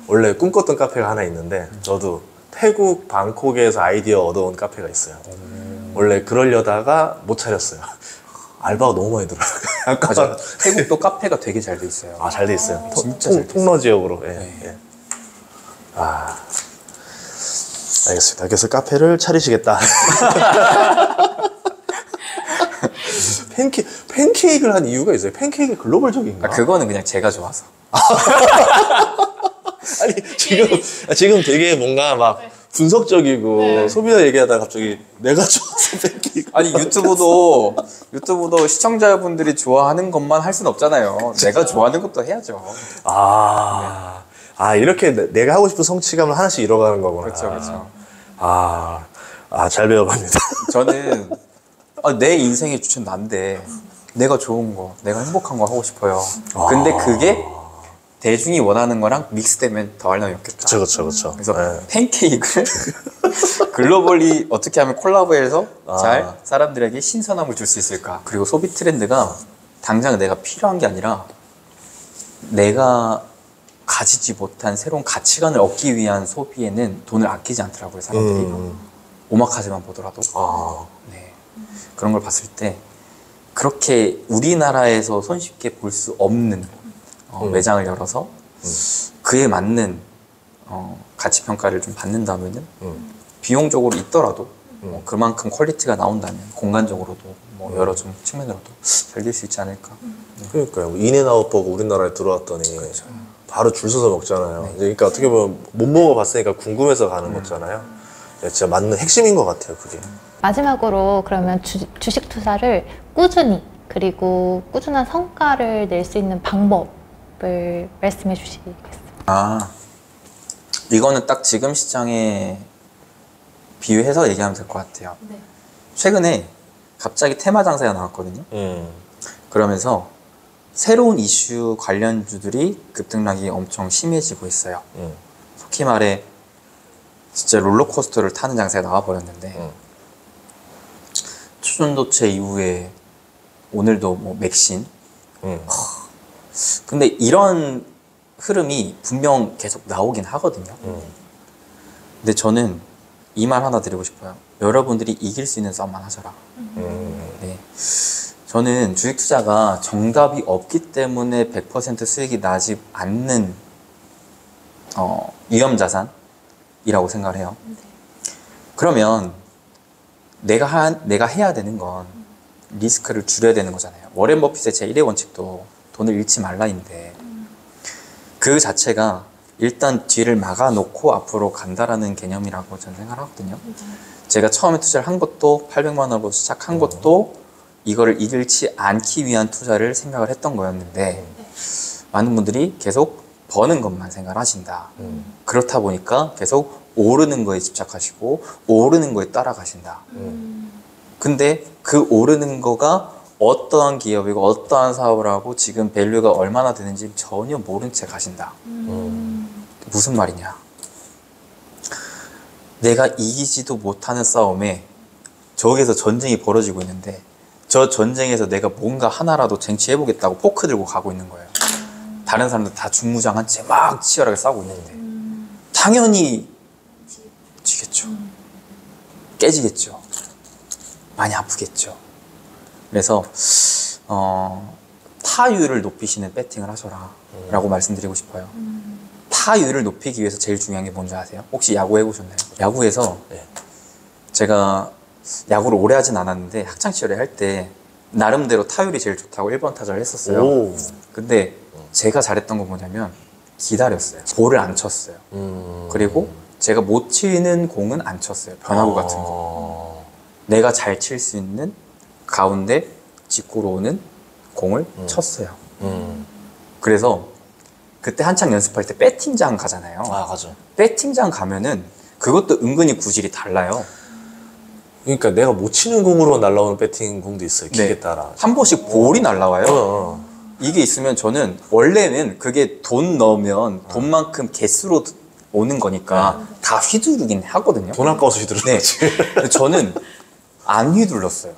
원래 꿈꿨던 카페가 하나 있는데, 저도 태국 방콕에서 아이디어 얻어온 카페가 있어요. 원래 그러려다가 못 차렸어요. 알바가 너무 많이 들어요. 맞아. 태국도 카페가 되게 잘 돼 있어요. 잘 돼 있어요. 진짜 잘 돼 통로 지역으로. 예, 네. 예. 알겠습니다. 그래서 카페를 차리시겠다. 팬케이크를 한 이유가 있어요. 팬케이크 글로벌적인가? 그거는 그냥 제가 좋아서. 아니 지금 되게 뭔가 막 분석적이고 소비자 얘기하다가 갑자기 내가 좋아서 팬케이크. 아니 유튜브도 시청자분들이 좋아하는 것만 할 수는 없잖아요. 내가 좋아하는 것도 해야죠. 이렇게 내가 하고 싶은 성취감을 하나씩 이뤄가는 거구나. 그렇죠. 잘 배워갑니다. 저는 내 인생의 주체는 난데 내가 좋은 거, 내가 행복한 거 하고 싶어요. 근데 그게 대중이 원하는 거랑 믹스되면 더할 나위 없겠다. 그렇죠. 그래서 팬케이크를 글로벌리 어떻게 하면 콜라보해서 잘 사람들에게 신선함을 줄 수 있을까. 그리고 소비 트렌드가 당장 내가 필요한 게 아니라 내가 가지지 못한 새로운 가치관을 얻기 위한 소비에는 돈을 아끼지 않더라고요, 사람들이. 오마카세만 보더라도. 네. 그런 걸 봤을 때 그렇게 우리나라에서 손쉽게 볼 수 없는 매장을 열어서 그에 맞는 가치 평가를 좀 받는다면은 비용적으로 있더라도 그만큼 퀄리티가 나온다면 공간적으로도 여러 좀 측면으로도 잘 될 수 있지 않을까. 그러니까요. 인앤아웃 버거 우리나라에 들어왔더니 바로 줄 서서 먹잖아요. 그러니까 어떻게 보면 못 먹어봤으니까 궁금해서 가는 거잖아요. 진짜 맞는 핵심인 것 같아요, 그게. 마지막으로 그러면 주식 투자를 꾸준히, 그리고 꾸준한 성과를 낼 수 있는 방법을 말씀해 주시겠어요? 이거는 딱 지금 시장에 비유해서 얘기하면 될 것 같아요. 네. 최근에 갑자기 테마 장사가 나왔거든요. 그러면서 새로운 이슈 관련주들이 급등락이 엄청 심해지고 있어요. 속히 말해 진짜 롤러코스터를 타는 장사가 나와버렸는데 초전도체 이후에 오늘도 맥신. 근데 이런 흐름이 분명 계속 나오긴 하거든요. 근데 저는 이 말 하나 드리고 싶어요. 여러분들이 이길 수 있는 싸움만 하셔라. 네. 저는 주식 투자가 정답이 없기 때문에 100% 수익이 나지 않는 위험 자산이라고 생각을 해요. 그러면 내가 해야 되는 건 리스크를 줄여야 되는 거잖아요. 워렌 버핏의 제1의 원칙도 돈을 잃지 말라인데 그 자체가 일단 뒤를 막아놓고 앞으로 간다라는 개념이라고 저는 생각하거든요. 제가 처음에 투자를 한 것도 800만 원으로 시작한 것도 이거를 잃지 않기 위한 투자를 생각을 했던 거였는데 많은 분들이 계속 버는 것만 생각을 하신다. 그렇다 보니까 계속 오르는 거에 집착하시고 오르는 거에 따라가신다. 근데 그 오르는 거가 어떠한 기업이고 어떠한 사업을 하고 지금 밸류가 얼마나 되는지 전혀 모른 채 가신다. 무슨 말이냐? 내가 이기지도 못하는 싸움에 저기서 전쟁이 벌어지고 있는데 저 전쟁에서 내가 뭔가 하나라도 쟁취해보겠다고 포크 들고 가고 있는 거예요. 다른 사람들 다 중무장한 채 막 치열하게 싸우고 있는데 당연히 지겠죠. 깨지겠죠. 많이 아프겠죠. 그래서 타율을 높이시는 배팅을 하셔라 라고 말씀드리고 싶어요. 타율을 높이기 위해서 제일 중요한 게 뭔지 아세요? 혹시 야구 해보셨나요? 야구에서 네. 제가 야구를 오래 하진 않았는데 학창시절에 할 때 나름대로 타율이 제일 좋다고 1번 타자를 했었어요. 오. 근데 제가 잘했던 건 뭐냐면 기다렸어요. 볼을 안 쳤어요. 그리고 제가 못 치는 공은 안 쳤어요. 변화구 같은 거. 내가 잘 칠 수 있는 가운데 직구로 오는 공을 쳤어요. 그래서 그때 한창 연습할 때 배팅장 가잖아요. 아, 가죠. 배팅장 가면은 그것도 은근히 구질이 달라요. 그러니까 내가 못 치는 공으로 날라오는 배팅 공도 있어요. 기계 네. 따라. 한 번씩 볼이 날라와요. 어. 이게 있으면 저는 원래는 그게 돈 넣으면 돈만큼 개수로 오는 거니까 다 휘두르긴 하거든요. 돈 아까워서 휘두르는 네. 거지. 근데 저는 안 휘둘렀어요.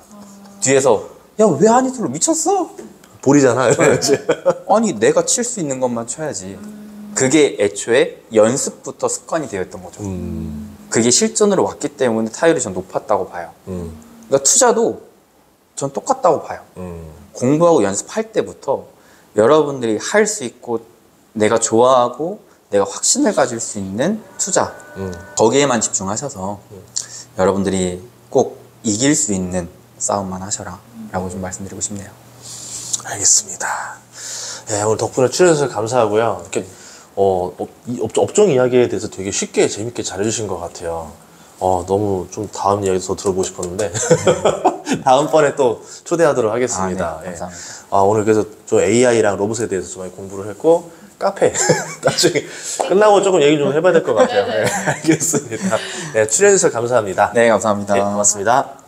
뒤에서 야, 왜 안 휘둘러? 미쳤어? 볼이잖아. 이러지. 아니 내가 칠 수 있는 것만 쳐야지. 그게 애초에 연습부터 습관이 되어 있던 거죠. 그게 실전으로 왔기 때문에 타율이 전 높았다고 봐요. 그러니까 투자도 전 똑같다고 봐요. 공부하고 연습할 때부터 여러분들이 할 수 있고 내가 좋아하고 내가 확신을 가질 수 있는 투자 거기에만 집중하셔서 여러분들이 꼭 이길 수 있는 싸움만 하셔라 라고 좀 말씀드리고 싶네요. 알겠습니다. 네, 오늘 덕분에 출연해주셔서 감사하고요. 이렇게 이 업종 이야기에 대해서 되게 쉽게 재밌게 잘해주신 것 같아요. 너무 좀 다음 이야기도 더 들어보고 싶었는데 다음번에 또 초대하도록 하겠습니다. 네, 감사합니다. 오늘 그래서 저 AI랑 로봇에 대해서 좀 많이 공부를 했고 카페 나중에 끝나고 조금 얘기 좀 해봐야 될 것 같아요. 네, 알겠습니다. 네, 출연해주셔서 감사합니다. 네, 감사합니다. 네, 고맙습니다.